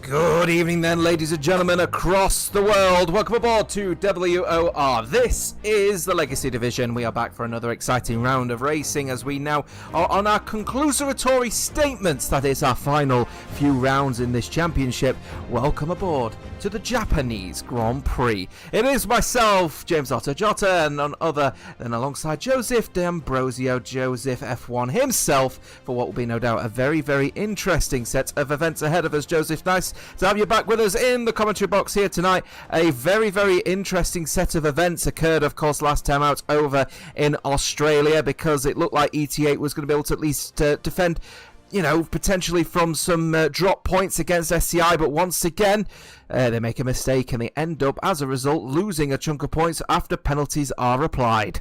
Good evening then, ladies and gentlemen across the world. Welcome aboard to WOR. This is the Legacy Division. We are back for another exciting round of racing as we now are on our conclusory statements. That is our final few rounds in this championship. Welcome aboard to the Japanese Grand Prix. It is myself, James Otto Jota, and none other than alongside Joseph D'Ambrosio, Joseph F1 himself, for what will be no doubt a very, very interesting set of events ahead of us. Joseph, nice to have you back with us in the commentary box here tonight. A very, very interesting set of events occurred, of course, last time out over in Australia, because it looked like ET8 was going to be able to at least defend, you know, potentially from some drop points against SCI, but once again they make a mistake and they end up, as a result, losing a chunk of points after penalties are applied.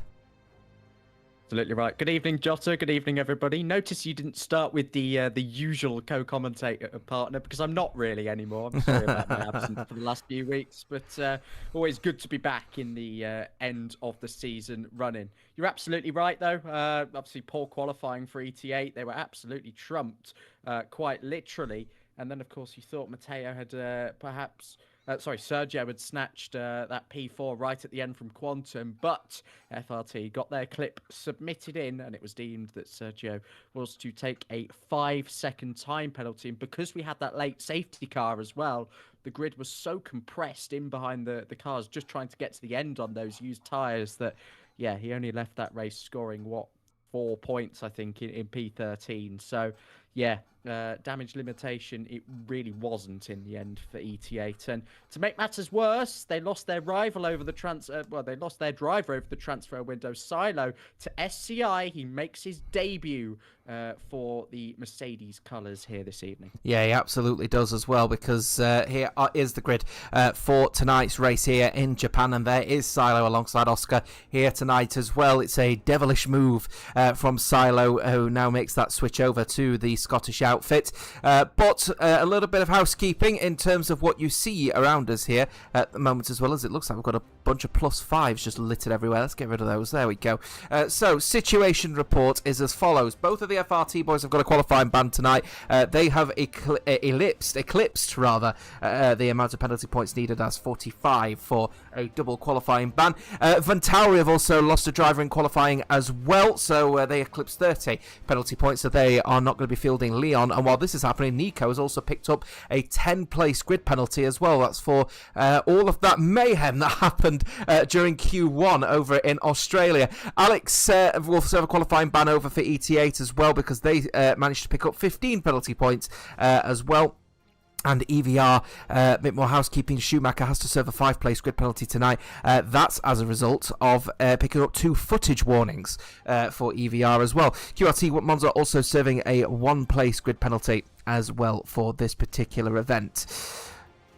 Absolutely right. Good evening, Jota. Good evening, everybody. Notice you didn't start with the usual co-commentator partner, because I'm not really anymore. I'm sorry about my absence for the last few weeks, but always good to be back in the end of the season running. You're absolutely right, though. Obviously, poor qualifying for ET8. They were absolutely trumped, quite literally. And then, of course, you thought Matteo had Sergio had snatched that P4 right at the end from Quantum, but FRT got their clip submitted in, and it was deemed that Sergio was to take a 5-second time penalty. And because we had that late safety car as well, the grid was so compressed in behind the cars just trying to get to the end on those used tyres that, yeah, he only left that race scoring, 4 points, I think, in P13. So, yeah, damage limitation, it really wasn't in the end for ET8. And to make matters worse, they lost their rival over the they lost their driver over the transfer window, Silo, to SCI. He makes his debut for the Mercedes colours here this evening. Yeah, he absolutely does as well, because here is the grid for tonight's race here in Japan, and there is Silo alongside Oscar here tonight as well. It's a devilish move from Silo, who now makes that switch over to the Scottish outfit. But a little bit of housekeeping in terms of what you see around us here at the moment, as well as it looks like we've got a bunch of +5s just littered everywhere. Let's get rid of those. There we go. So, situation report is as follows. Both of the FRT boys have got a qualifying ban tonight. They have eclipsed the amount of penalty points needed as 45 for a double qualifying ban. Ventauri have also lost a driver in qualifying as well, so they eclipsed 30 penalty points, so they are not going to be fielding Leon. And while this is happening, Nico has also picked up a 10-place grid penalty as well. That's for all of that mayhem that happened during Q1 over in Australia. Alex will also have a qualifying ban over for ET8 as well, because they managed to pick up 15 penalty points as well. And EVR, a bit more housekeeping. Schumacher has to serve a 5-place grid penalty tonight. That's as a result of picking up 2 footage warnings for EVR as well. QRT Monza also serving a 1-place grid penalty as well for this particular event.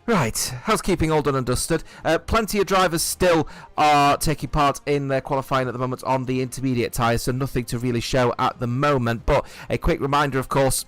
Right, housekeeping all done and dusted. Plenty of drivers still are taking part in their qualifying at the moment on the intermediate tyres, so nothing to really show at the moment. But a quick reminder, of course,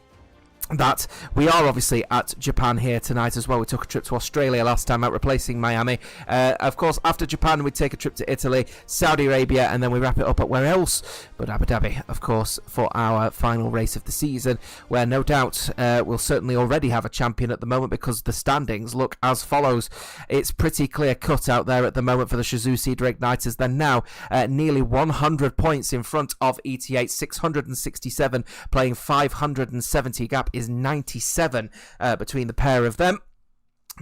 that we are obviously at Japan here tonight as well. We took a trip to Australia last time out, replacing Miami. Of course, after Japan, we take a trip to Italy, Saudi Arabia, and then we wrap it up at where else but Abu Dhabi, of course, for our final race of the season, where no doubt we'll certainly already have a champion at the moment, because the standings look as follows. It's pretty clear cut out there at the moment for the Suzuki Igniters. They're now nearly 100 points in front of ET8, 667 playing 570. Gap is 97 between the pair of them.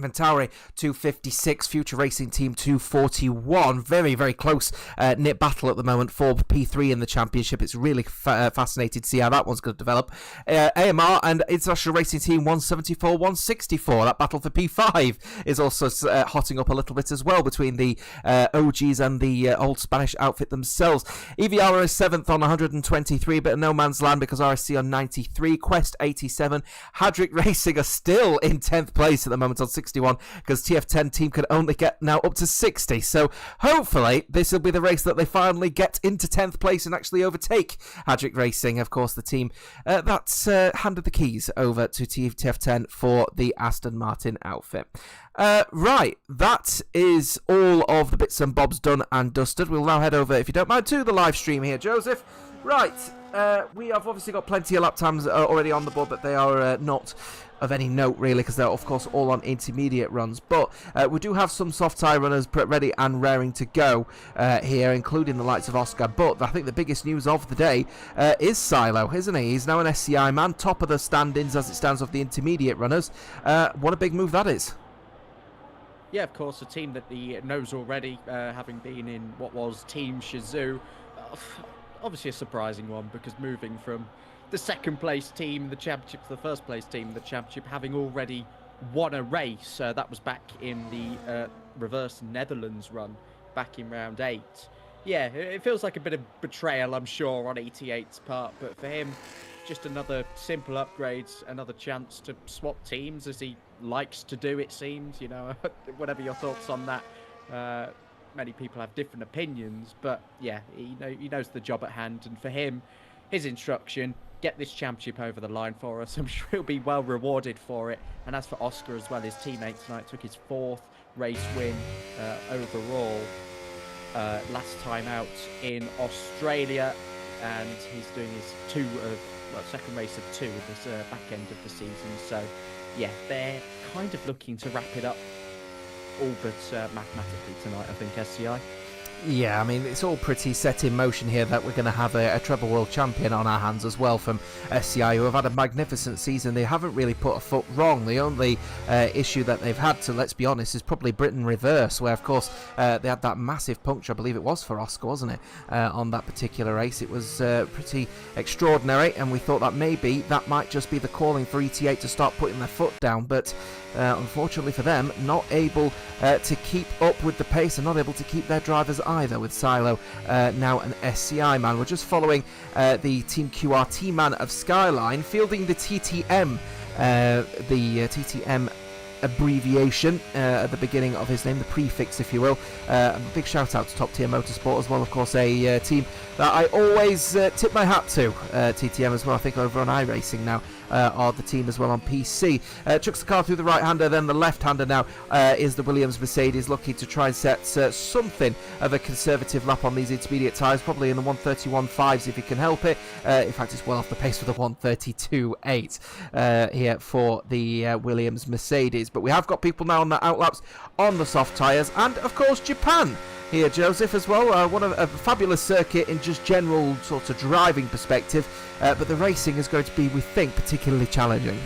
Ventauri 256, Future Racing Team 241. Very, very close knit battle at the moment for P3 in the championship. It's really fascinating to see how that one's going to develop. AMR and International Racing Team 174, 164. That battle for P5 is also hotting up a little bit as well between the OGs and the old Spanish outfit themselves. EVR is 7th on 123, bit of no man's land because RSC on 93, Quest 87. Hadrick Racing are still in 10th place at the moment on 61, because TF10 team can only get now up to 60. So hopefully this will be the race that they finally get into 10th place and actually overtake Hadrick Racing, of course, the team that's handed the keys over to TF10 for the Aston Martin outfit. Right, that is all of the bits and bobs done and dusted. We'll now head over, if you don't mind, to the live stream here, Joseph. Right, we have obviously got plenty of lap times already on the board, but they are not of any note really, because they're of course all on intermediate runs. But we do have some soft tyre runners ready and raring to go here, including the likes of Oscar. But I think the biggest news of the day is Silo, isn't he? He's now an SCI man, top of the standings as it stands of the intermediate runners. What a big move that is. Yeah, of course, a team that he knows already, having been in what was Team Shizou. Obviously a surprising one, because moving from the second place team in the championship to the first place team in the championship, having already won a race, that was back in the reverse Netherlands run back in round 8. Yeah, it feels like a bit of betrayal, I'm sure, on 88's part, but for him, just another simple upgrade, another chance to swap teams, as he likes to do, it seems. You know, whatever your thoughts on that. Many people have different opinions, but yeah, he knows the job at hand, and for him, his instruction: get this championship over the line for us. I'm sure he'll be well rewarded for it. And as for Oscar as well, his teammate tonight took his 4th race win overall. Last time out in Australia, and he's doing his second race of 2 at this back end of the season. So yeah, they're kind of looking to wrap it up, all but mathematically tonight, I think, SCI. Yeah, I mean, it's all pretty set in motion here that we're going to have a treble world champion on our hands as well from SCI, who have had a magnificent season. They haven't really put a foot wrong. The only issue that they've had, to let's be honest, is probably Britain reverse, where of course they had that massive puncture, I believe it was for Oscar, wasn't it, on that particular race. It was pretty extraordinary, and we thought that maybe that might just be the calling for ETA to start putting their foot down, but unfortunately for them, not able to keep up with the pace, and not able to keep their drivers either, with Silo now an SCI man. We're just following the Team QRT man of Skyline fielding the TTM, TTM abbreviation at the beginning of his name, the prefix, if you will. A big shout out to Top Tier Motorsport as well, of course, a team that I always tip my hat to. TTM as well, I think over on iRacing now, are the team as well on PC. Chucks the car through the right-hander, then the left-hander now is the Williams Mercedes, looking to try and set something of a conservative lap on these intermediate tyres, probably in the 131.5s if he can help it. In fact, it's well off the pace with a 132.8 here for the Williams Mercedes. But we have got people now on the outlaps on the soft tyres, and of course Japan here, Joseph, as well. One of a fabulous circuit in just general sort of driving perspective, but the racing is going to be, we think, particularly challenging.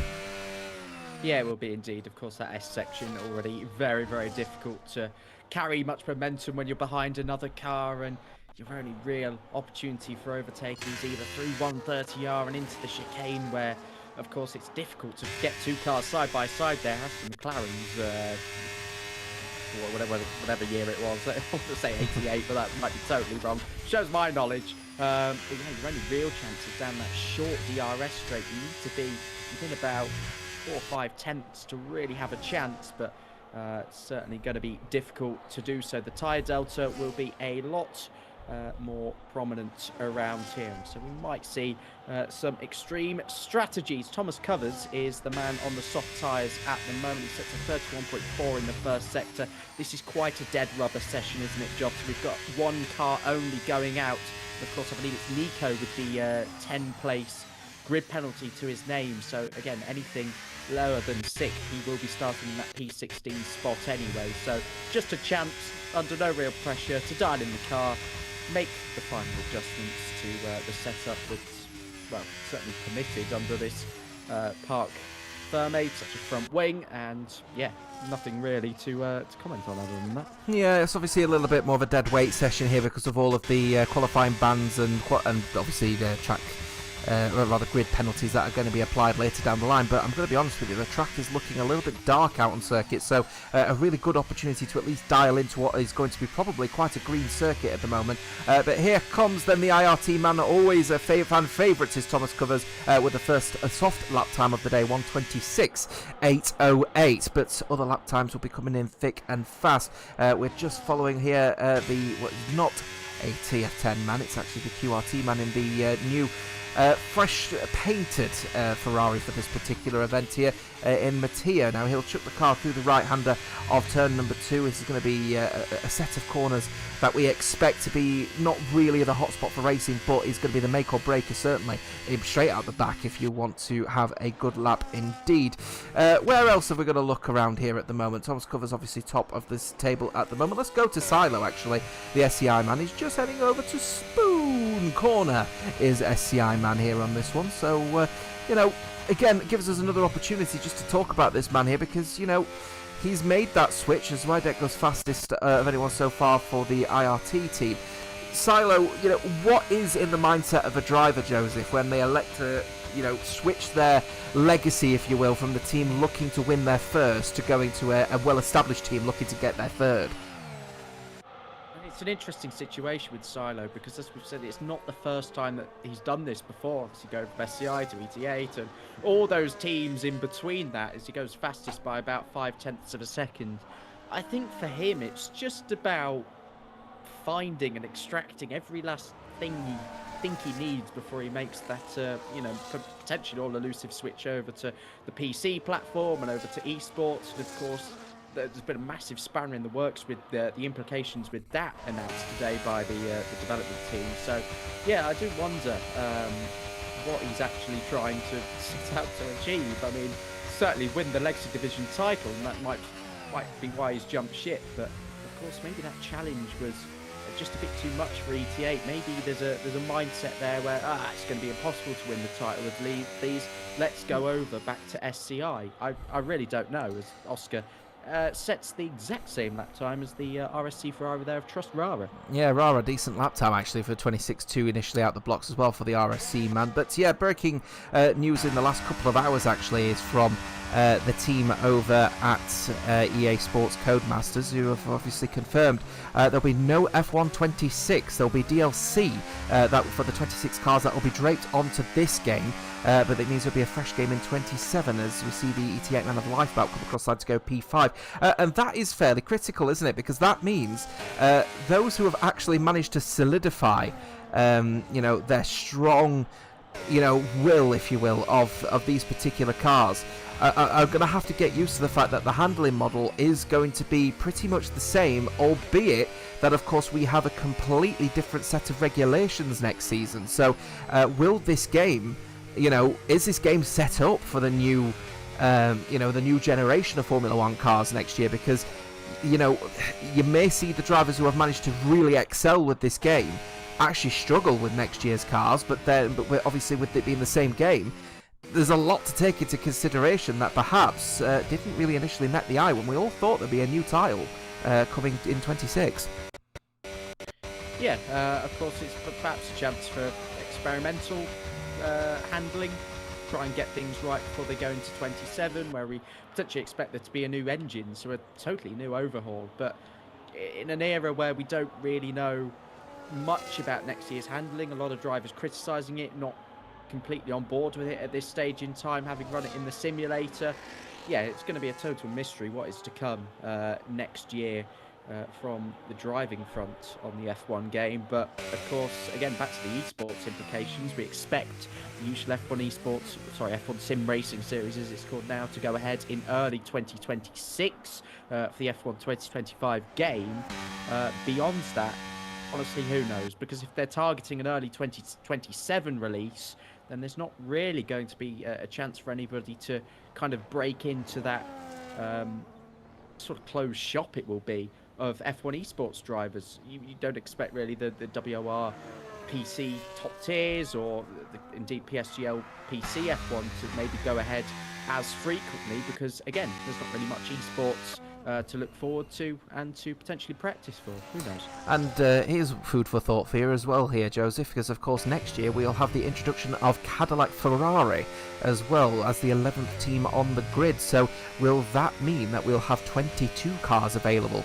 Yeah, it will be indeed. Of course, that S section already very, very difficult to carry much momentum when you're behind another car, and your only real opportunity for overtaking is either through 130R and into the chicane, where, of course, it's difficult to get 2 cars side by side there. As for McLaren's, whatever year it was, I want to say 88, but that might be totally wrong. Shows my knowledge. But yeah, your only real chances down that short DRS straight, you need to be within about 4 or 5 tenths to really have a chance, but it's certainly going to be difficult to do so. The tyre delta will be a lot more prominent around here, so we might see some extreme strategies. Thomas Covers is the man on the soft tyres at the moment. He sets a 31.4 in the first sector. This is quite a dead rubber session, isn't it, Jobs? We've got 1 car only going out. Of course, I believe it's Nico with the 10-place grid penalty to his name, so again, anything lower than 6, he will be starting in that P16 spot anyway. So just a chance, under no real pressure, to dial in the car, make the final adjustments to the setup that's, well, certainly permitted under this park Fermate, such a front wing, and yeah, nothing really to comment on other than that. Yeah, it's obviously a little bit more of a dead weight session here because of all of the qualifying bans and obviously the track, or rather grid penalties that are going to be applied later down the line. But I'm going to be honest with you, the track is looking a little bit dark out on circuit, so a really good opportunity to at least dial into what is going to be probably quite a green circuit at the moment. But here comes then the IRT man, always a fan favourite is Thomas Covers, with the first soft lap time of the day, 126.808. But other lap times will be coming in thick and fast. We're just following here what is not a TF10 man, it's actually the QRT man in the new fresh painted Ferrari for this particular event here in Mattia. Now he'll chuck the car through the right-hander of turn number 2. This is going to be a set of corners that we expect to be not really the hotspot for racing, but is going to be the make or breaker, certainly straight out the back if you want to have a good lap indeed. Where else have we got to look around here at the moment? Thomas Covers obviously top of this table at the moment. Let's go to Silo, actually. The SCI man is just heading over to Spoon Corner, is SCI man here on this one. So, you know, again, it gives us another opportunity just to talk about this man here, because, you know, he's made that switch as Rydeko's fastest of anyone so far for the IRT team. Silo, you know, what is in the mindset of a driver, Joseph, when they elect to, you know, switch their legacy, if you will, from the team looking to win their first to going to a well-established team looking to get their third? It's an interesting situation with Silo because, as we've said, it's not the first time that he's done this before. Obviously, going from SCI to ET8 and all those teams in between that, as he goes fastest by about 0.5 of a second. I think for him, it's just about finding and extracting every last thing he needs before he makes that, you know, potentially all elusive switch over to the PC platform and over to esports. And of course, there's been a massive spanner in the works with the implications with that announced today by the development team. So, yeah, I do wonder what he's actually trying to set out to achieve. I mean, certainly win the Legacy Division title, and that might be why he's jumped ship. But of course, maybe that challenge was just a bit too much for ET8. Maybe there's a mindset there where it's going to be impossible to win the title with these. Let's go over back to SCI. I really don't know, as Oscar sets the exact same lap time as the RSC Ferrari there of Trust Rara. Yeah, Rara, decent lap time actually for 26.2 initially out the blocks as well for the RSC man. But yeah, breaking news in the last couple of hours actually is from the team over at EA Sports Codemasters, who have obviously confirmed there'll be no F1 26. There'll be DLC that for the 26 cars that will be draped onto this game. But it means there'll be a fresh game in 27 as we see the ET8 Man of Lifebout come across side to go P5. And that is fairly critical, isn't it? Because that means those who have actually managed to solidify, you know, their strong, you know, will, if you will, of these particular cars are going to have to get used to the fact that the handling model is going to be pretty much the same, albeit that, of course, we have a completely different set of regulations next season. So will this game, you know, is this game set up for the new, you know, the new generation of Formula One cars next year? Because, you know, you may see the drivers who have managed to really excel with this game actually struggle with next year's cars, but obviously with it being the same game, there's a lot to take into consideration that perhaps didn't really initially met the eye when we all thought there'd be a new title coming in 26. Yeah, of course, it's perhaps a chance for experimental handling, try and get things right before they go into 27, where we potentially expect there to be a new engine, so a totally new overhaul. But in an era where we don't really know much about next year's handling, a lot of drivers criticising it, not completely on board with it at this stage in time, having run it in the simulator. Yeah, it's going to be a total mystery what is to come next year from the driving front on the F1 game. But of course, again, back to the esports implications, we expect the usual F1 Sim Racing Series, as it's called now, to go ahead in early 2026 for the F1 2025 game. Beyond that, honestly, who knows? Because if they're targeting an early 2027 release, then there's not really going to be a chance for anybody to kind of break into that sort of closed shop, it will be, of F1 esports drivers. You don't expect really the WOR PC top tiers or indeed PSGL PC F1 to maybe go ahead as frequently, because again, there's not really much esports to look forward to and to potentially practice for. Who knows? And here's food for thought for you as well here, Joseph, because of course next year we'll have the introduction of Cadillac Ferrari as well as the 11th team on the grid. So will that mean that we'll have 22 cars available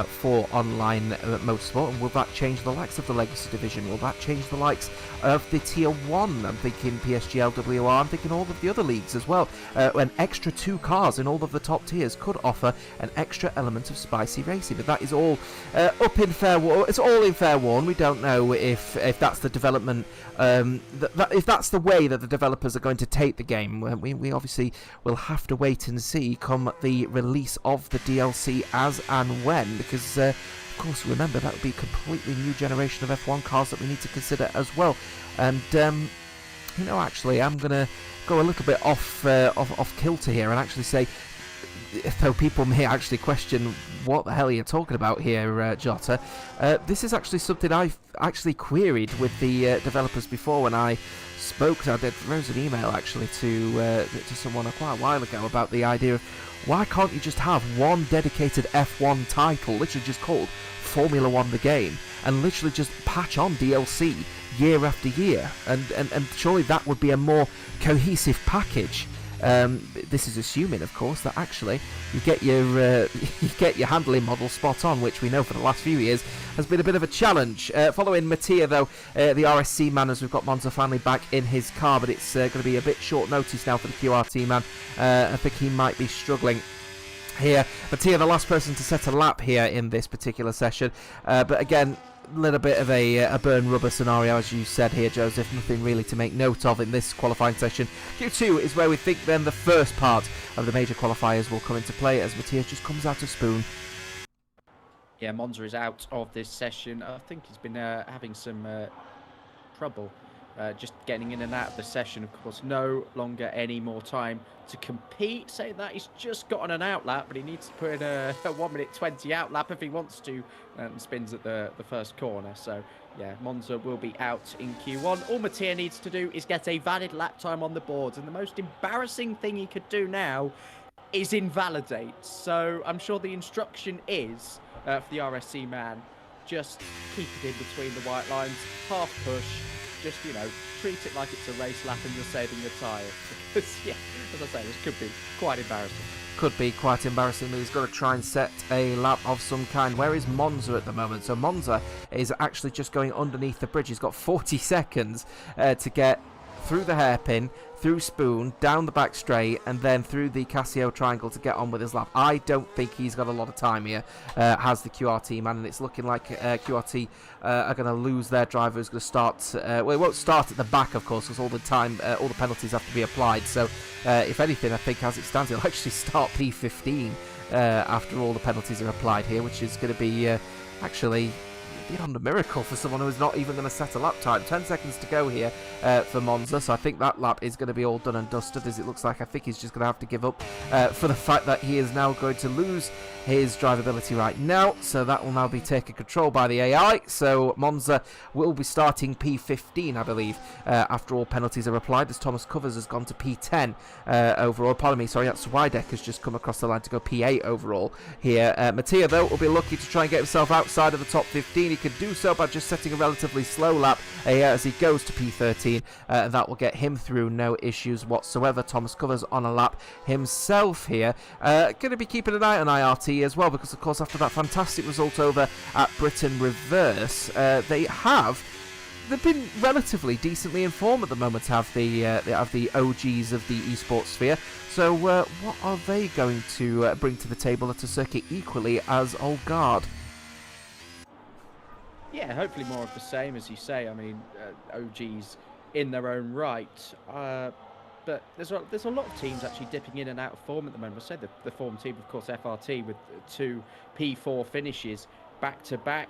for online motorsport? And will that change the likes of the Legacy Division? Will that change the likes of the Tier 1? I'm thinking PSGL, WOR, I'm thinking all of the other leagues as well. An extra 2 cars in all of the top tiers could offer an extra element of spicy racing. But that is all up in fair war. It's all in fair warn. We don't know if that's the development, if that's the way that the developers are going to take the game. We obviously will have to wait and see come the release of the DLC as and when, because of course, remember, that would be a completely new generation of F1 cars that we need to consider as well. And actually, I'm gonna go a little bit off kilter here and actually say, though people may actually question what the hell are you talking about here, Jota, this is actually something I've actually queried with the developers before when I spoke. I wrote an email actually to someone quite a while ago about the idea of why can't you just have one dedicated F1 title, literally just called Formula 1 the game, and literally just patch on DLC year after year, and surely that would be a more cohesive package. This is assuming, of course, that actually you get your handling model spot on, which we know for the last few years has been a bit of a challenge. Following Mattia, though, the RSC man, as we've got Monza finally back in his car, but it's going to be a bit short notice now for the QRT man. I think he might be struggling here. Mattia, the last person to set a lap here in this particular session, but again, little bit of a burn rubber scenario, as you said here, Joseph. Nothing really to make note of in this qualifying session. Q2 is where we think then the first part of the major qualifiers will come into play as Matthias just comes out of spoon. Yeah, Monza is out of this session. I think he's been having some trouble just getting in and out of the session. Of course, no longer any more time to compete. Saying that, he's just got on an out lap, but he needs to put in a 1 minute 20 out lap if he wants to, and spins at the first corner. So yeah, Monza will be out in Q1. All Mattia needs to do is get a valid lap time on the boards, and the most embarrassing thing he could do now is invalidate. So I'm sure the instruction is for the RSC man, just keep it in between the white lines, half push, just, treat it like it's a race lap and you're saving your tyre. Because, yeah, as I say, this could be quite embarrassing. Could be quite embarrassing. He's got to try and set a lap of some kind. Where is Monza at the moment? So Monza is actually just going underneath the bridge. He's got 40 seconds to get through the hairpin, through Spoon, down the back straight, and then through the Casio triangle to get on with his lap. I don't think he's got a lot of time here, has the QRT man, and it's looking like QRT are going to lose their driver who's going to start, well, it won't start at the back, of course, because all the penalties have to be applied. So if anything, I think as it stands, he'll actually start P15 after all the penalties are applied here, which is going to be actually beyond a miracle for someone who's not even going to set a lap time. 10 seconds to go here for Monza, so I think that lap is going to be all done and dusted, as it looks like. I think he's just going to have to give up for the fact that he is now going to lose his drivability right now, so that will now be taken control by the AI. So Monza will be starting P15, I believe, after all penalties are applied, as Thomas Covers has gone to P10 overall. Pardon me, sorry, that's Wydeck has just come across the line to go P8 overall here. Mattia, though, will be lucky to try and get himself outside of the top 15. He could do so by just setting a relatively slow lap as he goes to P13, and that will get him through, no issues whatsoever. Thomas Covers on a lap himself here. Going to be keeping an eye on IRT as well, because of course after that fantastic result over at Britain Reverse, they've been relatively decently informed at the moment, have the OGs of the esports sphere. So what are they going to bring to the table at a circuit equally as Old Guard? Yeah, hopefully more of the same, as you say. I mean, OGs in their own right. But there's a lot of teams actually dipping in and out of form at the moment. I say the form team, of course, FRT with 2 P4 finishes back-to-back.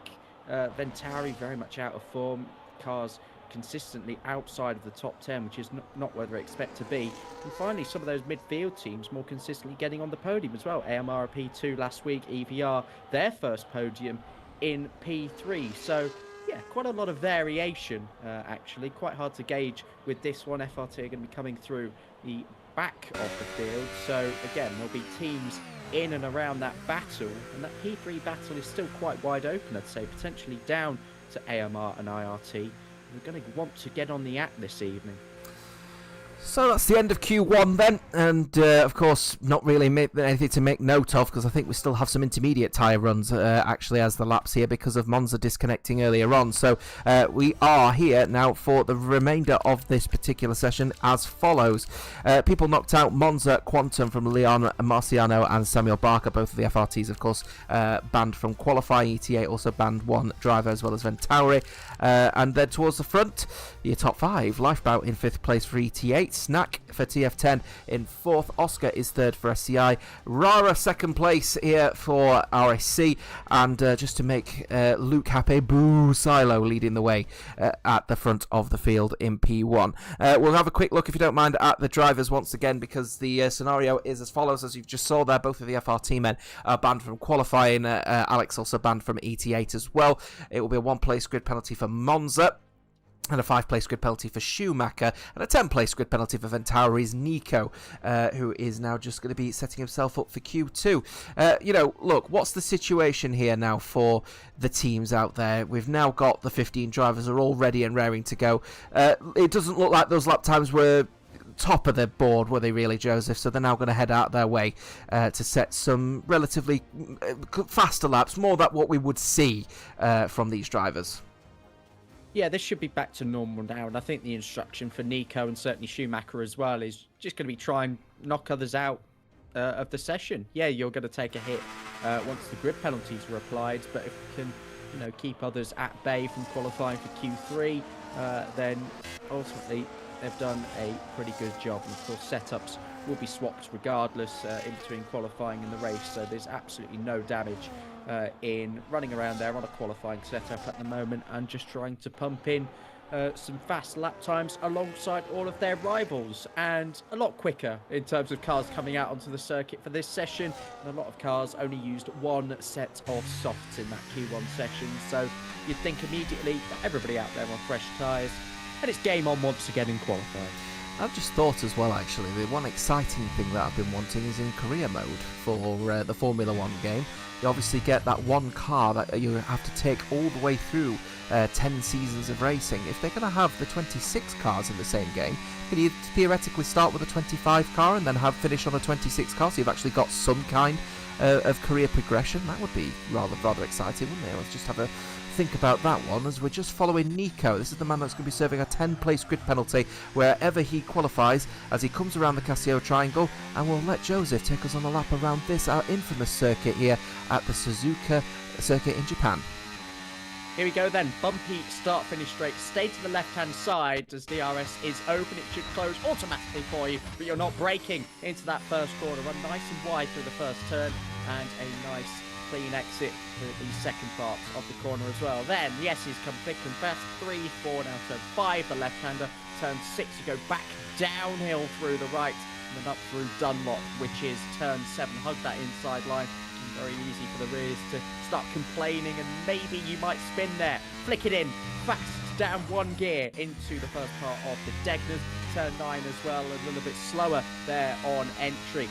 Ventari very much out of form. Cars consistently outside of the top 10, which is not where they expect to be. And finally, some of those midfield teams more consistently getting on the podium as well. AMR P2 last week, EVR, their first podium in P3. So yeah, quite a lot of variation actually. Quite hard to gauge with this one. FRT are going to be coming through the back of the field. So again, there'll be teams in and around that battle, and that P3 battle is still quite wide open, I'd say, potentially down to AMR and IRT. We're going to want to get on the act this evening. So that's the end of Q1 then, and of course not really anything to make note of, because I think we still have some intermediate tyre runs actually as the laps here because of Monza disconnecting earlier on. So we are here now for the remainder of this particular session as follows. People knocked out: Monza, Quantum from Leon Marciano and Samuel Barker, both of the FRTs of course banned from qualifying. ETA also banned one driver as well as Ventauri, and then towards the front, your top five: Lifebout in 5th place for ETA, Snack for TF10 in 4th, Oscar is 3rd for SCI, Rara 2nd place here for RSC, and just to make Luke happy, boo, Silo leading the way at the front of the field in P1. We'll have a quick look, if you don't mind, at the drivers once again, because the scenario is as follows. As you've just saw there, both of the FRT men are banned from qualifying. Alex also banned from ET8 as well. It will be a 1-place grid penalty for Monza, and a 5-place grid penalty for Schumacher, and a 10-place grid penalty for Ventauri's Nico, who is now just going to be setting himself up for Q2. Look, what's the situation here now for the teams out there? We've now got the 15 drivers are all ready and raring to go. It doesn't look like those lap times were top of the board, were they really, Joseph? So they're now going to head out their way to set some relatively faster laps, more than what we would see from these drivers. Yeah, this should be back to normal now, and I think the instruction for Nico and certainly Schumacher as well is just going to be try and knock others out of the session. Yeah, you're going to take a hit once the grid penalties were applied, but if you can, keep others at bay from qualifying for Q3, then ultimately they've done a pretty good job. And of course, setups will be swapped regardless in between qualifying and the race, so there's absolutely no damage in running around there on a qualifying setup at the moment and just trying to pump in some fast lap times alongside all of their rivals, and a lot quicker in terms of cars coming out onto the circuit for this session. And a lot of cars only used one set of softs in that Q1 session, so you'd think immediately that everybody out there on fresh tyres, and it's game on once again in qualifying. I've just thought as well, actually, the one exciting thing that I've been wanting is in career mode for the Formula 1 game. You obviously get that one car that you have to take all the way through 10 seasons of racing. If they're going to have the 26 cars in the same game, could you theoretically start with a 25 car and then finish on a 26 car, so you've actually got some kind of career progression? That would be rather exciting, wouldn't it? Let's just have a think about that one as we're just following Nico. This is the man that's going to be serving a 10-place grid penalty wherever he qualifies as he comes around the Casio Triangle, and we'll let Joseph take us on a lap around this, our infamous circuit here at the Suzuka circuit in Japan. Here we go then, bumpy start finish straight, stay to the left hand side as DRS is open. It should close automatically for you, but you're not braking into that first corner. Run nice and wide through the first turn and a nice clean exit for the second part of the corner as well. Then the S's come thick and fast, 3, 4, now turn 5, the left-hander, turn 6, you go back downhill through the right, and then up through Dunlop, which is turn 7, hug that inside line. Very easy for the rears to start complaining, and maybe you might spin there. Flick it in, fast, down 1 gear into the first part of the Degners. Turn 9 as well, a little bit slower there on entry.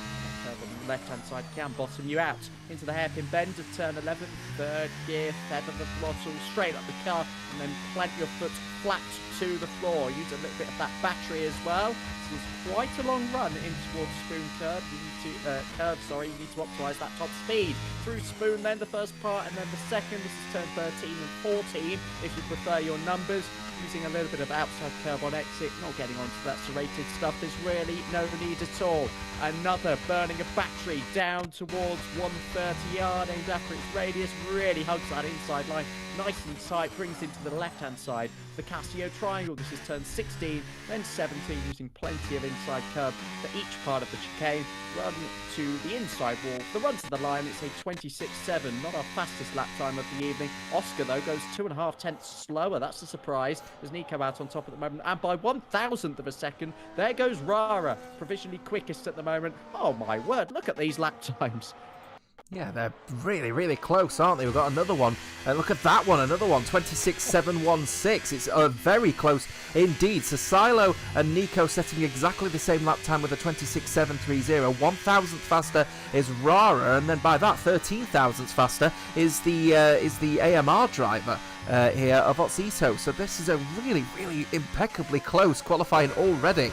On the left-hand side can bottom you out into the hairpin bend of turn 11, 3rd gear, feather the throttle, straight up the car, and then plant your foot flat to the floor. Use a little bit of that battery as well. This is quite a long run in towards Spoon curve. You need to you need to optimise that top speed. Through Spoon then the first part, and then the second. This is turn 13 and 14 if you prefer your numbers. Using a little bit of outside curve on exit, not getting onto that serrated stuff. There's really no need at all. Another burning of battery down towards 130 yard, aimed after its radius, really hugs that inside line. Nice and tight, brings into the left-hand side. The Casio Triangle, this is turn 16, then 17, using plenty of inside curve for each part of the chicane. Run to the inside wall. The run to the line, it's a 26.7, not our fastest lap time of the evening. Oscar, though, goes 2.5 tenths slower. That's a surprise. There's Nico out on top at the moment, and by 1,000th of a second, there goes Rara, provisionally quickest at the moment. Oh my word, look at these lap times. Yeah, they're really close, aren't they? We've got another one. Look at that one, another one, 26.716. It's very close indeed. So Silo and Nico setting exactly the same lap time with a 26.730. 1,000th faster is Rara, and then by that 13,000th faster is the AMR driver. here of Otsito. So this is a really, really impeccably close qualifying already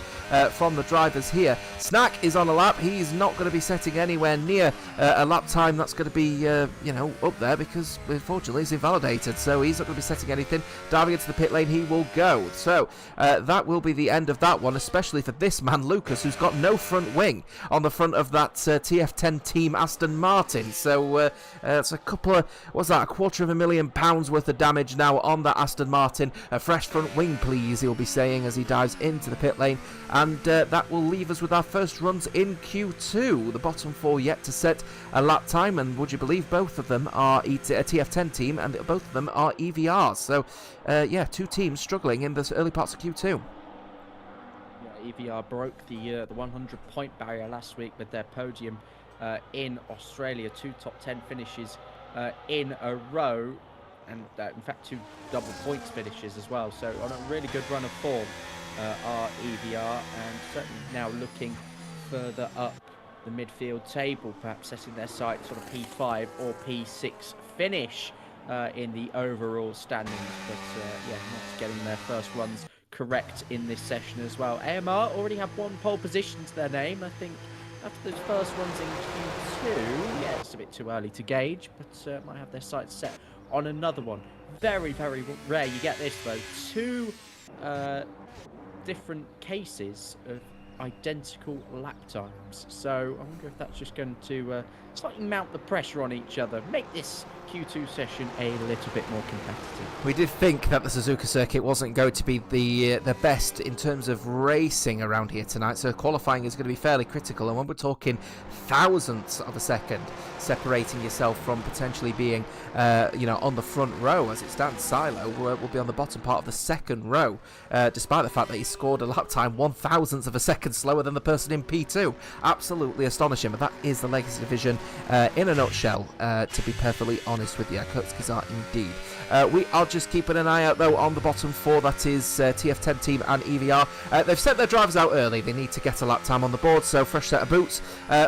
from the drivers here. Snack is on a lap. He's not going to be setting anywhere near a lap time that's going to be, up there because, unfortunately, he's invalidated. So he's not going to be setting anything. Diving into the pit lane, he will go. So that will be the end of that one, especially for this man, Lucas, who's got no front wing on the front of that TF10 team Aston Martin. So it's a couple of, what's that, £250,000 worth of damage now on that Aston Martin. A fresh front wing, please, he'll be saying as he dives into the pit lane. And that will leave us with our first runs in Q2. The bottom four yet to set a lap time, and would you believe both of them are a TF10 team, and both of them are EVRs. So, two teams struggling in the early parts of Q2. EVR broke the 100-point barrier last week with their podium in Australia. 2 top 10 finishes in a row, and in fact 2 double points finishes as well. So on a really good run of form are EVR, and certainly now looking further up the midfield table, perhaps setting their sights on a P5 or P6 finish in the overall standings. But not getting their first runs correct in this session as well. AMR already have 1 pole position to their name. I think after those first runs in Q2, it's a bit too early to gauge, but might have their sights set on another one. Very, very rare you get this though. 2 different cases of identical lap times. So I wonder if that's just going to slightly mount the pressure on each other, make this Q2 session a little bit more competitive. We did think that the Suzuka circuit wasn't going to be the best in terms of racing around here tonight, so qualifying is going to be fairly critical, and when we're talking thousandths of a second separating yourself from potentially being on the front row as it stands, Silo will be on the bottom part of the second row, despite the fact that he scored a lap time 1,000th of a second slower than the person in P2. Absolutely astonishing, but that is the Legacy Division in a nutshell, to be perfectly honest with you. Kurtzkizar indeed. We are just keeping an eye out though on the bottom 4, that is TF10 team and EVR. They've sent their drivers out early. They need to get a lap time on the board, so fresh set of boots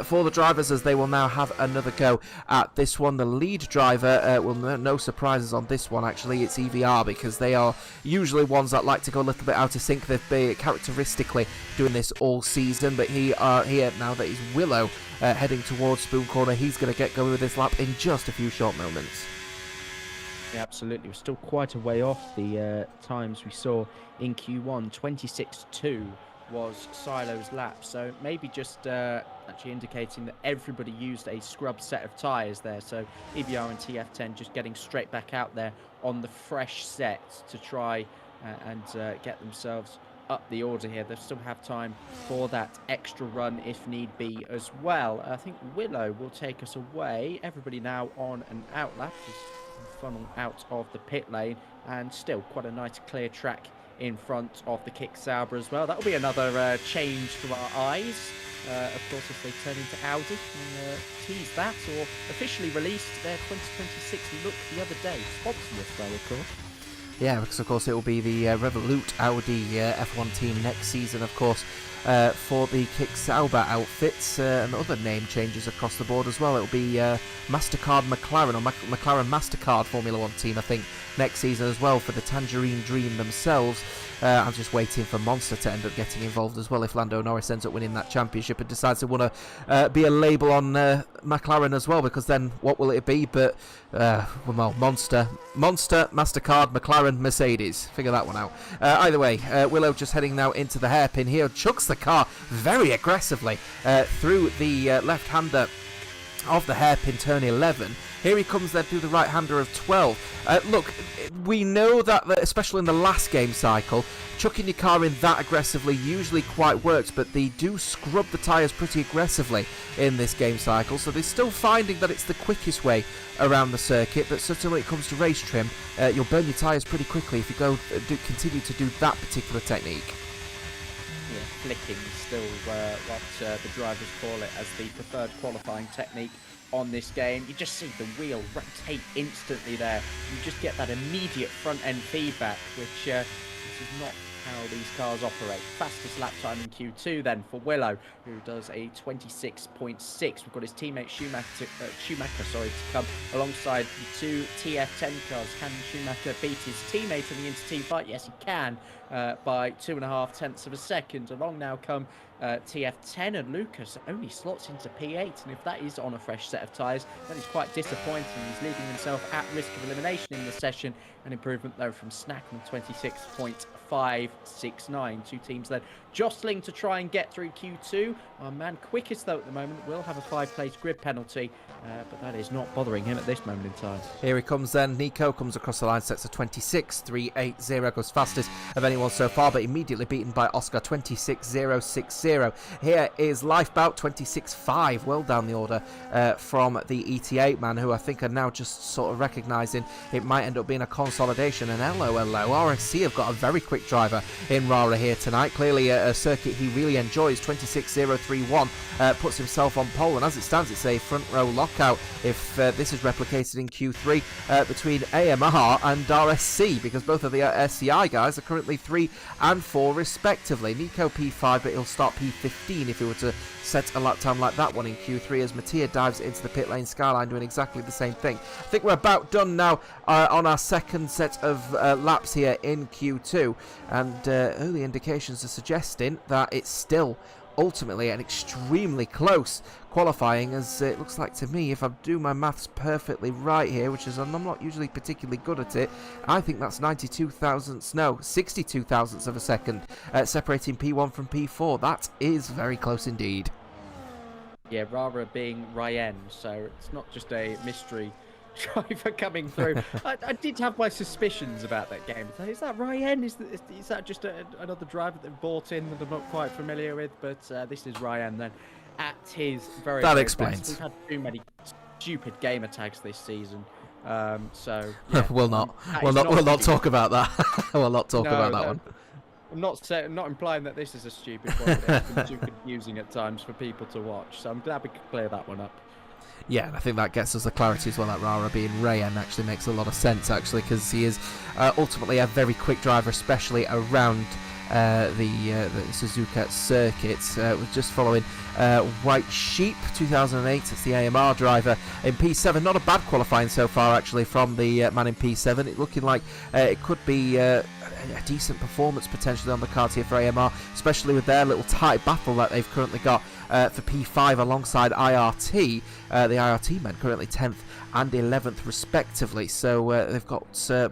for the drivers as they will now have another go at this one. The lead driver will no surprises on this one, actually. It's EVR, because they are usually ones that like to go a little bit out of sync. They've been characteristically doing this all season, but here now that he's Willow heading towards Spoon Corner. He's going to get going with this lap in just a few short moments. Yeah, absolutely. We're still quite a way off the times we saw in Q1. 26.2 was Silo's lap, so maybe just actually indicating that everybody used a scrub set of tyres there. So EVR and TF10 just getting straight back out there on the fresh set to try and get themselves up the order here. They still have time for that extra run if need be as well. I think Willow will take us away. Everybody now on an out lap is funnel out of the pit lane, and still quite a nice clear track in front of the Kick Sauber as well. That'll be another change to our eyes. Of course, if they turn into Audi and tease that, or officially released their 2026 look the other day. Sponsorless though, of course. Yeah, because of course it will be the Revolut Audi F1 team next season, of course, for the Kick Sauber outfits, and other name changes across the board as well. It will be MasterCard McLaren, or McLaren MasterCard Formula 1 team, I think, next season as well for the Tangerine Dream themselves. I'm just waiting for Monster to end up getting involved as well if Lando Norris ends up winning that championship and decides to want to be a label on McLaren as well, because then what will it be but Monster, MasterCard, McLaren, Mercedes. Figure that one out. Either way, Willow just heading now into the hairpin here, chucks the car very aggressively through the left-hander of the hairpin, turn 11. Here he comes then through the right-hander of 12. Look, we know that, especially in the last game cycle, chucking your car in that aggressively usually quite works, but they do scrub the tyres pretty aggressively in this game cycle, so they're still finding that it's the quickest way around the circuit, but certainly when it comes to race trim, you'll burn your tyres pretty quickly if you continue to do that particular technique. Yeah, flicking is still what the drivers call it as the preferred qualifying technique on this game. You just see the wheel rotate instantly there. You just get that immediate front end feedback, which this is not how these cars operate. Fastest lap time in Q2 then for Willow, who does a 26.6. We've got his teammate Schumacher to come alongside the two TF10 cars. Can Schumacher beat his teammate in the inter-team fight? Yes, he can, by 2.5 tenths of a second. Along now come TF10, and Lucas only slots into P8, and if that is on a fresh set of tyres, that is quite disappointing. He's leaving himself at risk of elimination in the session. An improvement though from Snack on 26.569. Two teams then jostling to try and get through Q2. Our man quickest though at the moment will have a 5-place grid penalty, but that is not bothering him at this moment in time. Here he comes then. Nico comes across the line, sets a 26.380, goes fastest of anyone so far, but immediately beaten by Oscar, 26.060. Here is Lifebout, 26.5, well down the order from the ET8 man, who I think are now just sort of recognising it might end up being a consolidation. And hello, RSC have got a very quick driver in Rara here tonight. Clearly a circuit he really enjoys. 26.031 puts himself on pole, and as it stands, it's a front row lockout if this is replicated in Q3 between AMR and RSC, because both of the SCI guys are currently 3 and 4 respectively. Nico P5, but he'll start P15 if he were to set a lap time like that one in Q3, as Mattia dives into the pit lane. Skyline doing exactly the same thing. I think we're about done now on our second set of laps here in Q2, and early indications are suggesting that it's still ultimately an extremely close qualifying, as it looks like to me, if I do my maths perfectly right here, which is I'm not usually particularly good at it, I think that's 62 thousandths of a second separating P1 from P4. That is very close indeed. Yeah, Rara being Ryan, so it's not just a mystery driver coming through. I did have my suspicions about that game. Is that Ryan? Is that just another driver that they've bought in that I'm not quite familiar with? But this is Ryan then at his very that very explains. best. We've had too many stupid gamer tags this season. So yeah, we'll not talk about that. We'll not talk about that one. I'm not implying that this is a stupid one. It's been too confusing at times for people to watch, so I'm glad we could clear that one up. Yeah, and I think that gets us the clarity as well. That Rara being Rayan actually makes a lot of sense, actually, because he is ultimately a very quick driver, especially around the Suzuka circuit. We're just following White Sheep 2008. It's the AMR driver in P7. Not a bad qualifying so far, actually, from the man in P7. It looking like it could be a decent performance potentially on the cards here for AMR, especially with their little tight battle that they've currently got for P5 alongside IRT. The IRT men currently 10th and 11th respectively, so they've got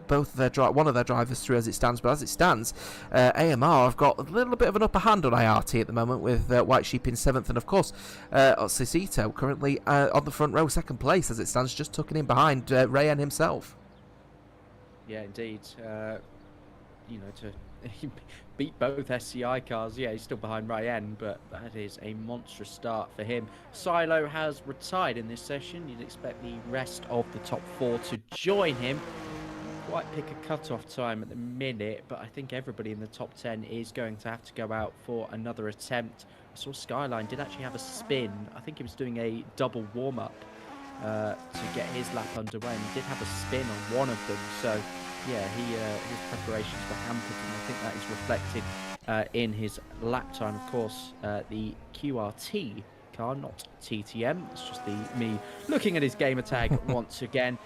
both of one of their drivers through as it stands. But as it stands, AMR have got a little bit of an upper hand on IRT at the moment, with White Sheep in 7th, and of course Cicito currently on the front row, 2nd place as it stands, just tucking in behind Rayan himself. Yeah, indeed. To beat both SCI cars, yeah, he's still behind Ryan, but that is a monstrous start for him. Silo has retired in this session. You'd expect the rest of the top 4 to join him. Quite pick a cut-off time at the minute, but I think everybody in the top 10 is going to have to go out for another attempt. I saw Skyline did actually have a spin. I think he was doing a double warm-up to get his lap underway, and he did have a spin on one of them, so yeah, his preparations were hampered, and I think that is reflected in his lap time. Of course, the QRT car, not TTM. It's just me looking at his gamer tag once again.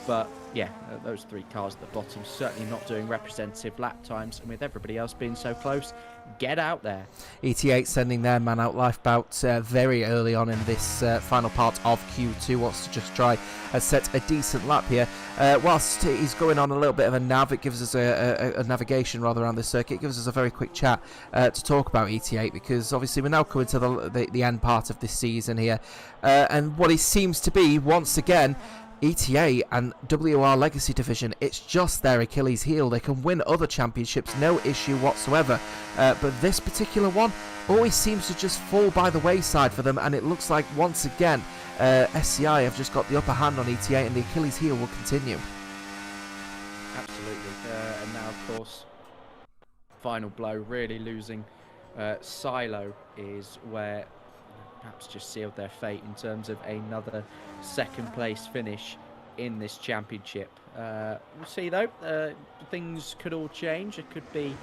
But yeah, those 3 cars at the bottom certainly not doing representative lap times, and with everybody else being so close, get out there. ET8 sending their man out Lifebout very early on in this final part of Q2. Wants to just try and set a decent lap here. Whilst he's going on a little bit of a nav, it gives us a navigation rather around this circuit. It gives us a very quick chat to talk about ET8, because obviously we're now coming to the end part of this season here, and what it seems to be once again, ETA and WOR Legacy Division, it's just their Achilles heel. They can win other championships, no issue whatsoever, but this particular one always seems to just fall by the wayside for them, and it looks like once again SCI have just got the upper hand on ETA, and the Achilles heel will continue. Absolutely, and now of course final blow, really losing Silo is where perhaps just sealed their fate in terms of another 2nd place finish in this championship. We'll see though, things could all change. It could be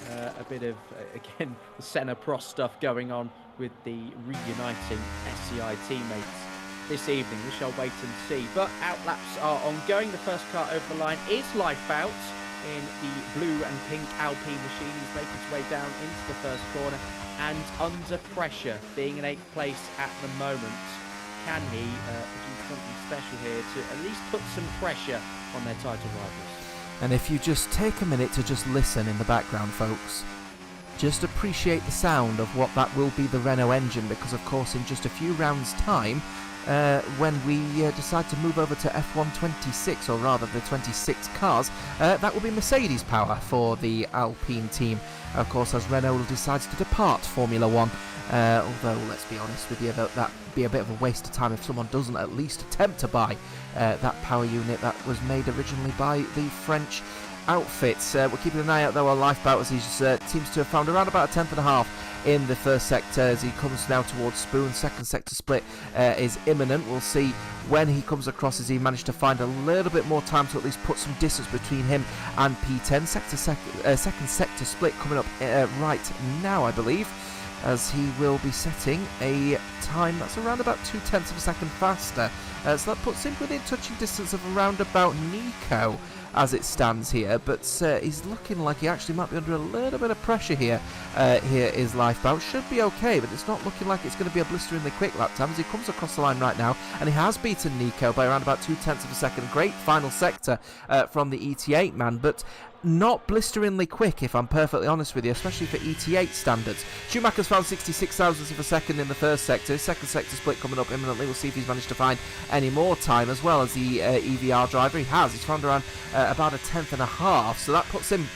a bit of, again, the Senna Prost stuff going on with the reuniting SCI teammates this evening. We shall wait and see. But outlaps are ongoing. The first car over the line is Lifebout in the blue and pink Alpine machine. He's making his way down into the first corner and under pressure, being in 8th place at the moment. Can he produce something special here to at least put some pressure on their title rivals? And if you just take a minute to just listen in the background, folks, just appreciate the sound of what that will be the Renault engine, because of course in just a few rounds time, when we decide to move over to F1 26, or rather the 26 cars, that will be Mercedes power for the Alpine team, of course, as Renault decides to depart Formula 1. Although, let's be honest with you, that be a bit of a waste of time if someone doesn't at least attempt to buy that power unit that was made originally by the French outfits. We're keeping an eye out though on Lifebout, as he seems to have found around about a tenth and a half in the first sector as he comes now towards Spoon. Second sector split is imminent. We'll see when he comes across, as he managed to find a little bit more time to at least put some distance between him and P10. Second sector split coming up right now, I believe, as he will be setting a time that's around about 0.2 of a second faster. So that puts him within touching distance of around about Nico as it stands here, but he's looking like he actually might be under a little bit of pressure here. Here is Lifebout. Should be okay, but it's not looking like it's going to be a blisteringly quick lap time as he comes across the line right now, and he has beaten Nico by around about 0.2 of a second. Great final sector from the ET8 man, but not blisteringly quick, if I'm perfectly honest with you, especially for ET8 standards. Schumacher's found 66 thousandths of a second in the first sector. His second sector split coming up imminently. We'll see if he's managed to find any more time, as well as the EVR driver. He has. He's found around about a tenth and a half, so that puts him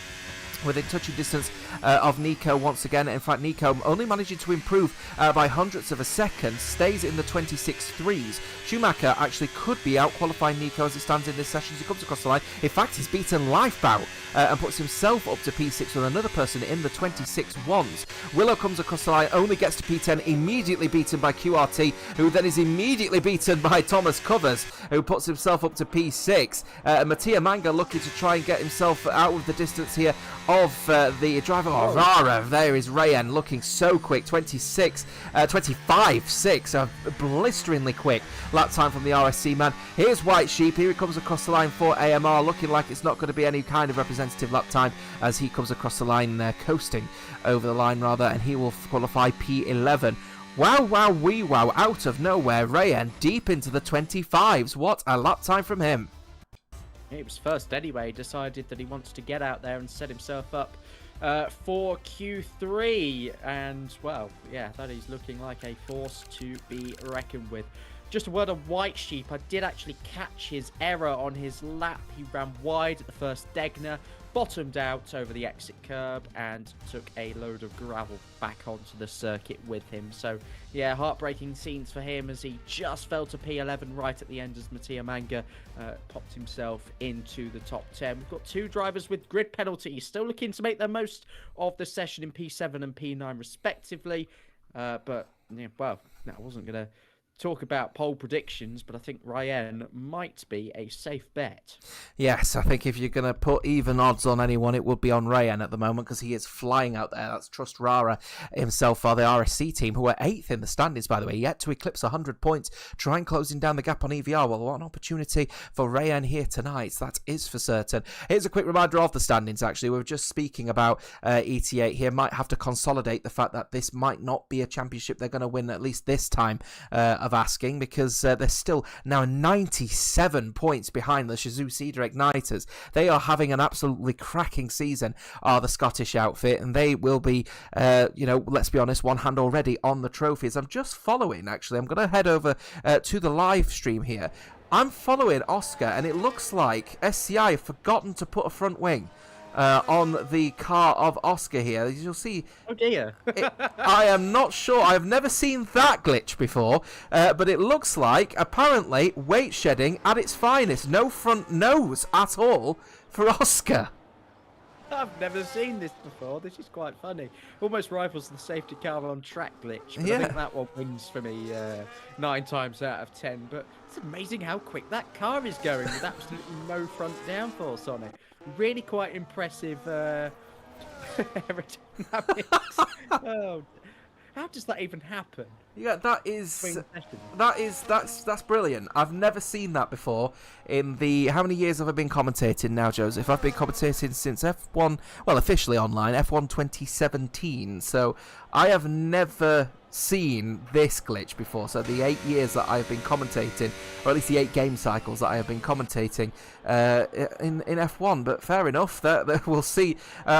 within touching distance of Nico once again. In fact, Nico only managing to improve by hundredths of a second, stays in the 26.3s. Schumacher actually could be out qualifying Nico as it stands in this session as he comes across the line. In fact, he's beaten Lifebout and puts himself up to P6 with another person in the 26.1s. Willow comes across the line, only gets to P10, immediately beaten by QRT, who then is immediately beaten by Thomas Covers, who puts himself up to P6. Mattia Manga looking to try and get himself out of the distance here of the driver. Oh, Rara, there is Rayan looking so quick. 25.6, blisteringly quick lap time from the RSC man. Here's White Sheep. Here he comes across the line for AMR, looking like it's not going to be any kind of representative lap time as he comes across the line, coasting over the line rather, and he will qualify P11. Wow, wow, wee wow, out of nowhere, Rayan deep into the 25s. What a lap time from him. It was first anyway. He decided that he wants to get out there and set himself up for Q3. And, well, yeah, that is looking like a force to be reckoned with. Just a word on White Sheep. I did actually catch his error on his lap. He ran wide at the first Degner, bottomed out over the exit curb, and took a load of gravel back onto the circuit with him. So, yeah, heartbreaking scenes for him as he just fell to P11 right at the end as Mattia Manga popped himself into the top 10. We've got two drivers with grid penalties, still looking to make the most of the session in P7 and P9 respectively. But, yeah, well, I wasn't going to talk about poll predictions, but I think Ryan might be a safe bet. Yes, I think if you're going to put even odds on anyone, it would be on Ryan at the moment, because he is flying out there. That's Trust Rara himself for the RSC team, who are 8th in the standings, by the way, yet to eclipse 100 points, trying closing down the gap on EVR. Well, what an opportunity for Ryan here tonight, that is for certain. Here's a quick reminder of the standings, actually. We were just speaking about ET8 here. Might have to consolidate the fact that this might not be a championship they're going to win, at least this time of asking, because they're still now 97 points behind the Shazoo Cedar Igniters. They are having an absolutely cracking season, are the Scottish outfit, and they will be, let's be honest, one hand already on the trophies. I'm just following, actually. I'm going to head over to the live stream here. I'm following Oscar, and it looks like SCI have forgotten to put a front wing on the car of Oscar here. As you'll see, oh dear. I am not sure. I've never seen that glitch before, but it looks like apparently weight shedding at its finest. No front nose at all for Oscar. I've never seen this before. This is quite funny. Almost rivals the safety car on track glitch. But yeah. I think that one wins for me 9 times out of 10. But it's amazing how quick that car is going with absolutely no front downforce on it. Really quite impressive aerodynamics. Oh, how does that even happen? Yeah, Swing session. that's brilliant. I've never seen that before. In the how many years have I been commentating now, Joseph? I've been commentating since F1, well, officially online, F1 2017. So I have never seen this glitch before. So the 8 years that I've been commentating, or at least the 8 game cycles that I have been commentating in F1. But fair enough. That we'll see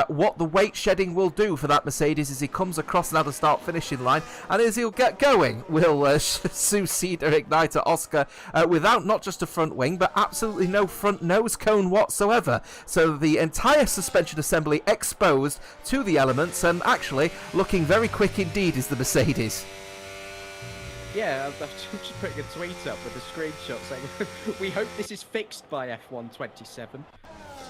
what the weight shedding will do for that Mercedes as he comes across now the start finishing line, and as he'll get going, will succeed or ignite Oscar without not just a front wing, but absolutely no front nose cone whatsoever. So the entire suspension assembly exposed to the elements, and actually looking very quick indeed is the Mercedes. Yeah, I'm just putting a tweet up with a screenshot saying, we hope this is fixed by F1 27.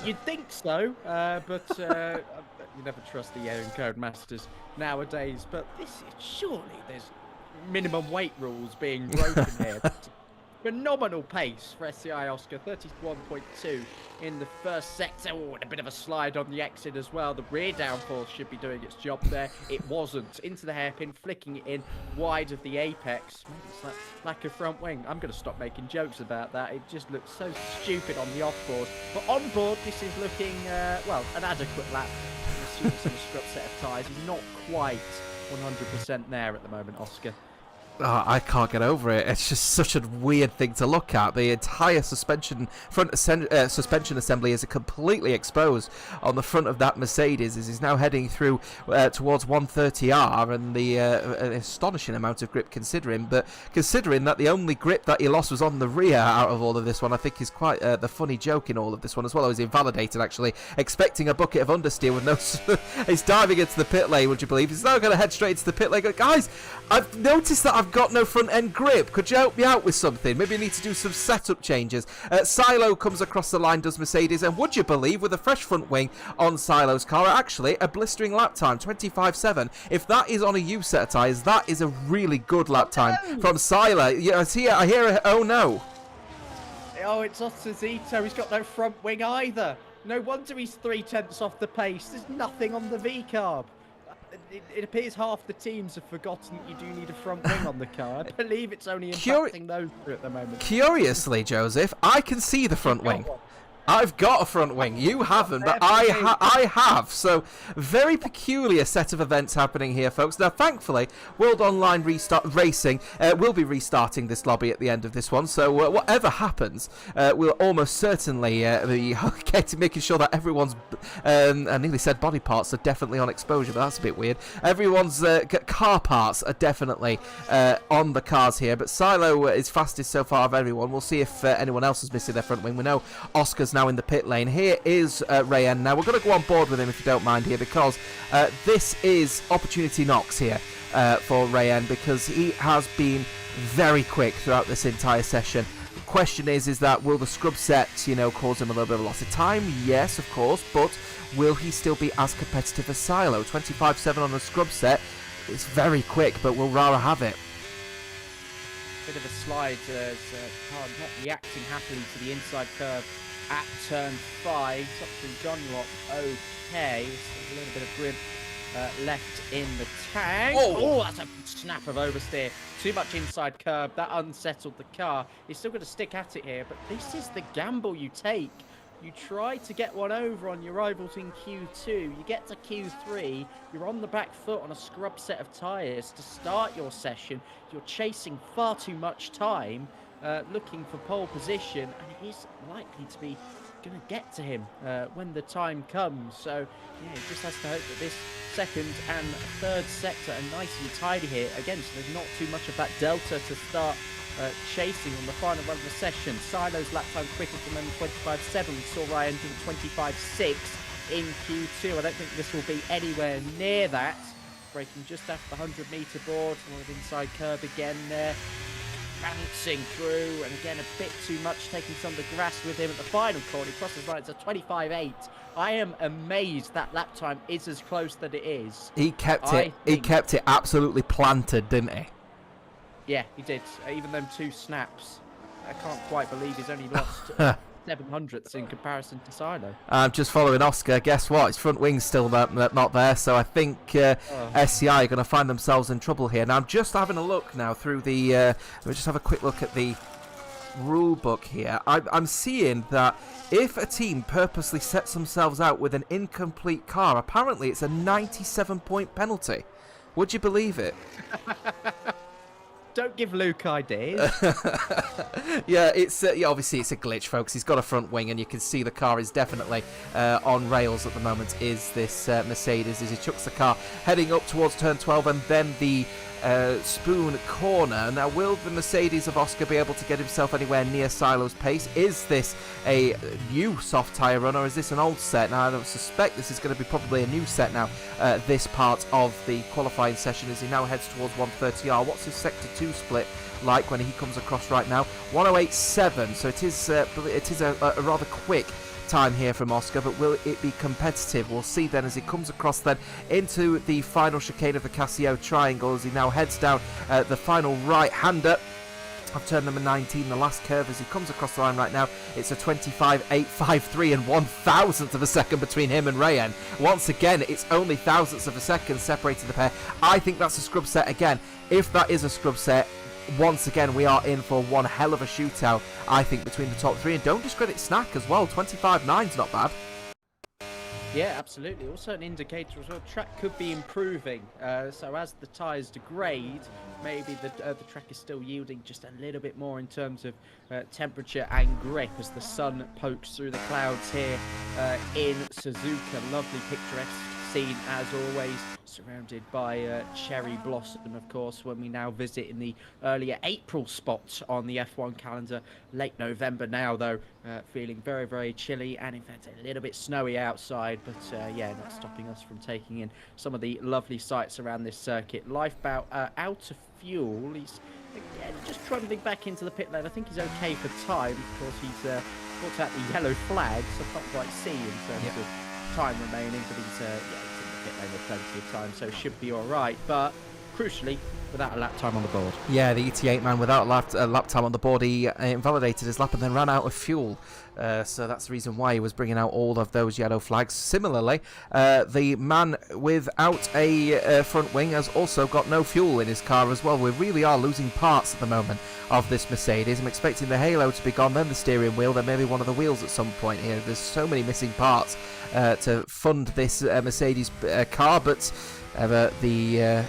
You'd think so, but you never trust the air and code masters nowadays. But surely there's minimum weight rules being broken here. Phenomenal pace for SCI Oscar, 31.2 in the first sector. Oh, and a bit of a slide on the exit as well. The rear downforce should be doing its job there. It wasn't. Into the hairpin, flicking it in wide of the apex. Maybe it's like a front wing. I'm going to stop making jokes about that. It just looks so stupid on the off-board. But on board, this is looking, well, an adequate lap. I'm assuming some scrub set of tyres. He's not quite 100% there at the moment, Oscar. Oh, I can't get over it. It's just such a weird thing to look at. The entire suspension assembly is completely exposed on the front of that Mercedes as he's now heading through towards 130R, and the an astonishing amount of grip considering. But considering that the only grip that he lost was on the rear out of all of this one, I think is quite the funny joke in all of this one as well. I was invalidated actually, expecting a bucket of understeer with no. He's diving into the pit lane. Would you believe? He's now going to head straight into the pit lane. Guys, I've noticed that I've got no front end grip. Could you help me out with something? Maybe I need to do some setup changes. Silo comes across the line, does Mercedes, and would you believe, with a fresh front wing on Silo's car, actually a blistering lap time, 25.7. If that is on a U set of tyres, that is a really good lap time from Silo. Yeah, I hear a, oh no. Oh, it's Ottazito. He's got no front wing either. No wonder he's 3/10 off the pace. There's nothing on the V-carb. It appears half the teams have forgotten that you do need a front wing on the car. I believe it's only impacting those two at the moment. Curiously, Joseph, I can see the front wing. I've got a front wing. You haven't, but I have. So, very peculiar set of events happening here, folks. Now, thankfully, World Online Racing will be restarting this lobby at the end of this one. So, whatever happens, we'll almost certainly be making sure that everyone's, I nearly said body parts are definitely on exposure, but that's a bit weird. Everyone's car parts are definitely on the cars here. But Silo is fastest so far of everyone. We'll see if anyone else is missing their front wing. We know Oscar's now in the pit lane. Here is Rayen. Now we're going to go on board with him if you don't mind here, because this is opportunity knocks here for Rayen, because he has been very quick throughout this entire session. The question is that will the scrub sets, cause him a little bit of loss of time? Yes, of course, but will he still be as competitive as Silo? 25.7 on the scrub set. It's very quick, but will Rara have it? Bit of a slide as car not reacting happily to the inside curve at turn 5. Top from John Lock, okay. There's a little bit of grip left in the tank. Oh, that's a snap of oversteer. Too much inside curb. That unsettled the car. He's still going to stick at it here, but this is the gamble you take. You try to get one over on your rivals in Q2. You get to Q3. You're on the back foot on a scrub set of tyres to start your session. You're chasing far too much time, looking for pole position, and it is likely to be going to get to him when the time comes. So, yeah, he just has to hope that this second and third sector are nice and tidy here. Again, so there's not too much of that delta to start chasing on the final run of the session. Silo's lap time quicker from them, 25.7. We saw Ryan do 25.6 in Q2. I don't think this will be anywhere near that. Breaking just after the 100-meter board. A lot of inside curb again there. Bouncing through, and again a bit too much, taking some of the grass with him at the final corner. He crosses lines at 25.8. I am amazed that lap time is as close that it is. He kept it. He kept it absolutely planted, didn't he? Yeah, he did. Even them 2 snaps. I can't quite believe he's only lost 700ths in comparison to Silo. Just following Oscar, guess what? His front wing's still not there, so I think SCI are going to find themselves in trouble here. Now, I'm just having a look now through the... let me just have a quick look at the rule book here. I'm seeing that if a team purposely sets themselves out with an incomplete car, apparently it's a 97-point penalty. Would you believe it? Don't give Luke ideas. Yeah, obviously it's a glitch, folks. He's got a front wing, and you can see the car is definitely on rails at the moment. Is this Mercedes as he chucks the car heading up towards turn 12 and then the Spoon corner. Now, will the Mercedes of Oscar be able to get himself anywhere near Silo's pace? Is this a new soft tyre run, or is this an old set? Now, I don't suspect this is going to be probably a new set now, this part of the qualifying session, as he now heads towards 130R. What's his Sector 2 split like when he comes across right now? 108.7, so it is a rather quick time here from Oscar, but will it be competitive? We'll see then as he comes across then into the final chicane of the Casio Triangle, as he now heads down the final right-hander of turn number 19, the last curve. As he comes across the line right now, it's a 25.853 and 1,000th of a second between him and Rayen. Once again, it's only thousandths of a second separating the pair. I think that's a scrub set again. If that is a scrub set, once again, we are in for one hell of a shootout, I think, between the top three. And don't discredit Snack as well. 25.9's not bad. Yeah, absolutely. Also an indicator as well. Track could be improving. So as the tyres degrade, maybe the track is still yielding just a little bit more in terms of temperature and grip as the sun pokes through the clouds here in Suzuka. Lovely picturesque scene as always, surrounded by cherry blossom, of course, when we now visit in the earlier April spot on the F1 calendar. Late November now, though, feeling very, very chilly and, in fact, a little bit snowy outside, but yeah, not stopping us from taking in some of the lovely sights around this circuit. Lifeboat out of fuel. He's, again, just trundling back into the pit lane. I think he's okay for time. Of course, he's brought out the yellow flag, so I can't quite see in terms of time remaining, but he's in the pit lane with plenty of time, so should be all right. But crucially, without a lap time on the board. Yeah, the ET8 man without a lap time on the board, he invalidated his lap and then ran out of fuel. So that's the reason why he was bringing out all of those yellow flags. Similarly, the man without a front wing has also got no fuel in his car as well. We really are losing parts at the moment of this Mercedes. I'm expecting the halo to be gone, then the steering wheel, then maybe one of the wheels at some point here. There's so many missing parts to fund this Mercedes car, but the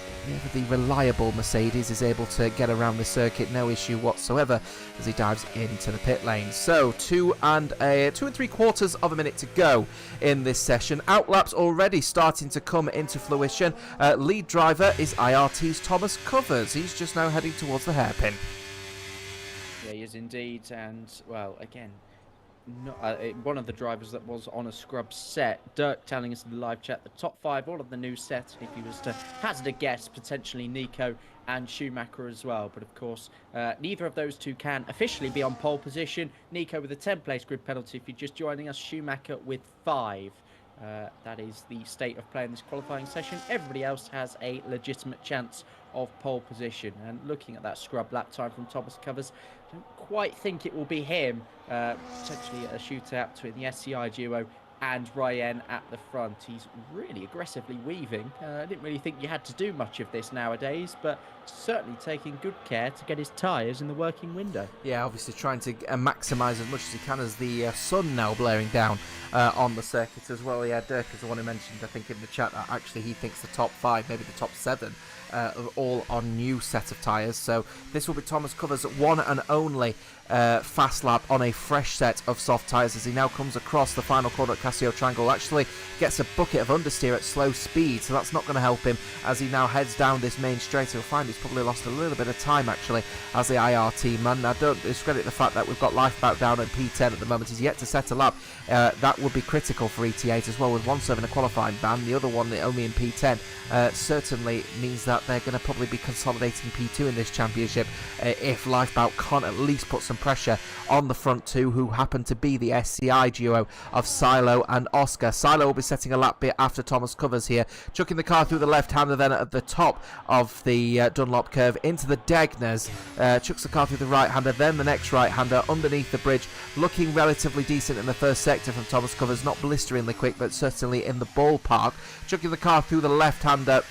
reliable Mercedes is able to get around the circuit, no issue whatsoever, as he dives into the pit lane. So 2 3/4 of a minute to go in this session. Outlaps already starting to come into fruition. Lead driver is IRT's Thomas Covers. He's just now heading towards the hairpin. Yeah, he is indeed, and well, again, one of the drivers that was on a scrub set. Dirk telling us in the live chat the top 5, all of the new sets. If he was to hazard a guess, potentially Nico and Schumacher as well. But of course, neither of those two can officially be on pole position. Nico with a 10-place grid penalty if you're just joining us. Schumacher with 5. That is the state of play in this qualifying session. Everybody else has a legitimate chance of pole position. And looking at that scrub lap time from Thomas Covers, I don't quite think it will be him. Potentially a shootout between the SCI duo and Ryan at the front. He's really aggressively weaving. I didn't really think you had to do much of this nowadays, but certainly taking good care to get his tyres in the working window. Yeah, obviously trying to maximise as much as he can as the sun now blaring down on the circuit as well. Yeah, Dirk is the one who mentioned, I think, in the chat that actually he thinks the top 5, maybe the top 7, are all on new set of tyres. So this will be Thomas Covers' one and only fast lap on a fresh set of soft tyres, as he now comes across the final corner at Casio Triangle. Actually gets a bucket of understeer at slow speed, so that's not going to help him as he now heads down this main straight. He'll find he's probably lost a little bit of time actually as the IRT man. Now, don't discredit the fact that we've got Lifeboat down at P10 at the moment. He's yet to set a lap. That would be critical for ET8 as well, with one serving a qualifying ban, the other one only in P10. Certainly means that they're going to probably be consolidating P2 in this championship if Lifebout can't at least put some some pressure on the front two, who happen to be the SCI duo of Silo and Oscar. Silo will be setting a lap bit after Thomas Covers here, chucking the car through the left-hander, then at the top of the Dunlop curve into the Degners, chucks the car through the right-hander, then the next right-hander underneath the bridge, looking relatively decent in the first sector from Thomas Covers, not blisteringly quick, but certainly in the ballpark, chucking the car through the left-hander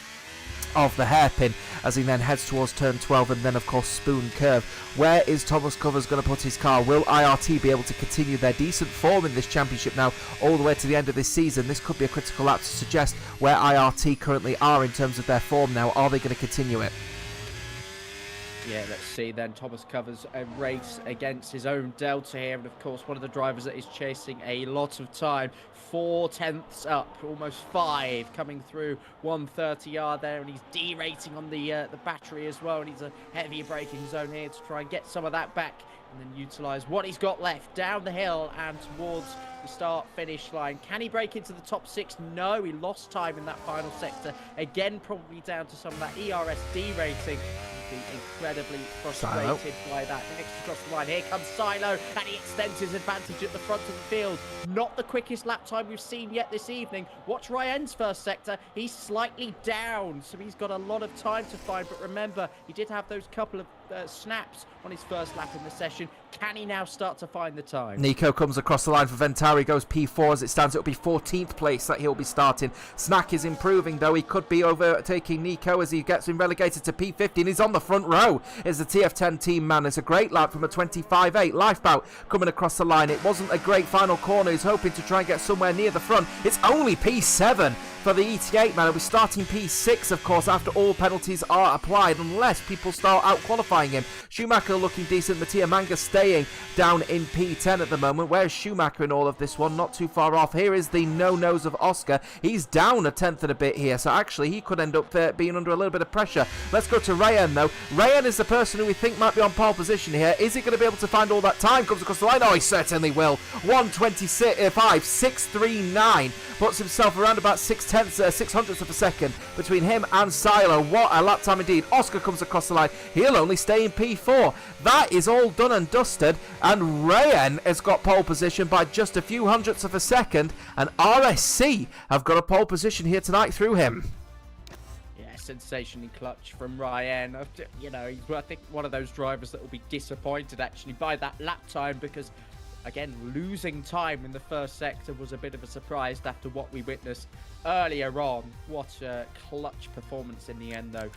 of the hairpin as he then heads towards turn 12 and then of course Spoon Curve. Where is Thomas Covers going to put his car? Will IRT be able to continue their decent form in this championship now all the way to the end of this season? This could be a critical lap to suggest where IRT currently are in terms of their form now. Are they going to continue it? Yeah, let's see then. Thomas Covers a race against his own delta here, and of course one of the drivers that is chasing a lot of time. 4 tenths up, almost 5, coming through 130R there, and he's derating on the battery as well, and he's a heavier braking zone here to try and get some of that back and then utilise what he's got left down the hill and towards the start-finish line. Can he break into the top 6? No, he lost time in that final sector. Again, probably down to some of that ERS derating. Incredibly frustrated by that. Next across the line, here comes Silo, and he extends his advantage at the front of the field. Not the quickest lap time we've seen yet this evening. Watch Ryan's first sector. He's slightly down, so he's got a lot of time to find. But remember, he did have those couple of snaps on his first lap in the session. Can he now start to find the time? Nico comes across the line for Ventari, goes P4 as it stands. It'll be 14th place that he'll be starting. Snack is improving, though. He could be overtaking Nico as he gets him relegated to P15. He's on the front row. Is the TF10 team man. It's a great lap from a 25.8. Lifeboat coming across the line. It wasn't a great final corner. He's hoping to try and get somewhere near the front. It's only P7 for the ET8 man. He'll be starting P6, of course, after all penalties are applied, unless people start out qualifying him. Schumacher looking decent. Mattia Manga staying down in P10 at the moment. Where's Schumacher in all of this one? Not too far off. Here is the no-nose of Oscar. He's down a tenth and a bit here, so actually he could end up being under a little bit of pressure. Let's go to Ryan, though. Ryan is the person who we think might be on pole position here. Is he going to be able to find all that time? Comes across the line. Oh, he certainly will. 1:26.5, 6:39. Puts himself around about 6/hundredths of a second between him and Silo. What a lap time indeed. Oscar comes across the line. He'll only stay in P4. That is all done and dusted, and Ryan has got pole position by just a few hundredths of a second, and RSC have got a pole position here tonight through him. Sensationally clutch from Ryan. You know, he's, I think, one of those drivers that will be disappointed actually by that lap time, because again, losing time in the first sector was a bit of a surprise after what we witnessed earlier on. What a clutch performance in the end, though,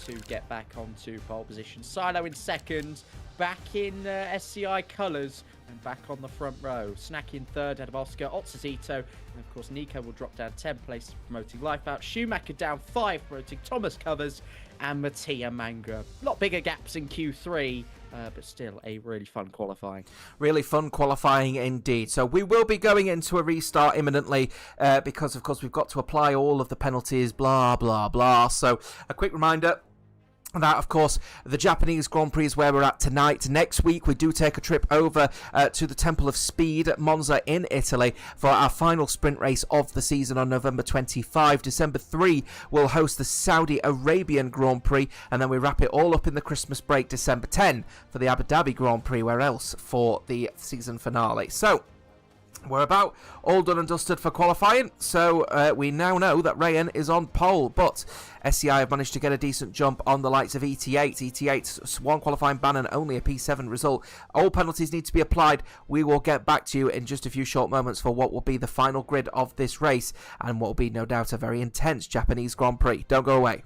to get back onto pole position. Silo in second, back in SCI colours, and back on the front row. Snack in third ahead of Oscar, Otsazito, and of course Nico will drop down 10 places promoting Lifeboat. Schumacher down 5 promoting Thomas Covers, and Mattia Manga. A lot bigger gaps in Q3, but still a really fun qualifying. Really fun qualifying indeed. So we will be going into a restart imminently because, of course, we've got to apply all of the penalties, blah, blah, blah. So a quick reminder that, of course, the Japanese Grand Prix is where we're at tonight. Next week, we do take a trip over to the Temple of Speed at Monza in Italy for our final sprint race of the season on November 25. December 3, we'll host the Saudi Arabian Grand Prix, and then we wrap it all up in the Christmas break, December 10, for the Abu Dhabi Grand Prix, where else for the season finale. So we're about all done and dusted for qualifying, so we now know that Ryan is on pole, but SCI have managed to get a decent jump on the likes of ET8. ET8's one qualifying ban and only a P7 result. All penalties need to be applied. We will get back to you in just a few short moments for what will be the final grid of this race, and what will be no doubt a very intense Japanese Grand Prix. Don't go away.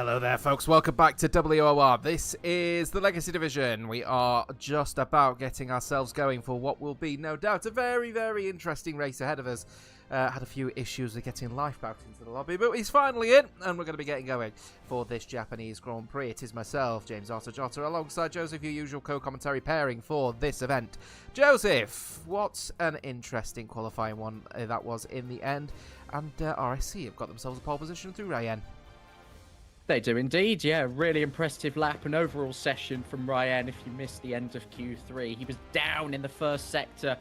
Hello there, folks. Welcome back to WOR. This is the Legacy Division. We are just about getting ourselves going for what will be, no doubt, a very, very interesting race ahead of us. Had a few issues with getting Lifebout into the lobby, but he's finally in, and we're going to be getting going for this Japanese Grand Prix. It is myself, James Artajota, alongside Joseph, your usual co-commentary pairing for this event. Joseph, what an interesting qualifying one that was in the end, and RSC have got themselves a pole position through Ryan. They do indeed, yeah. Really impressive lap and overall session from Ryan. If you missed the end of Q3, he was down in the first sector,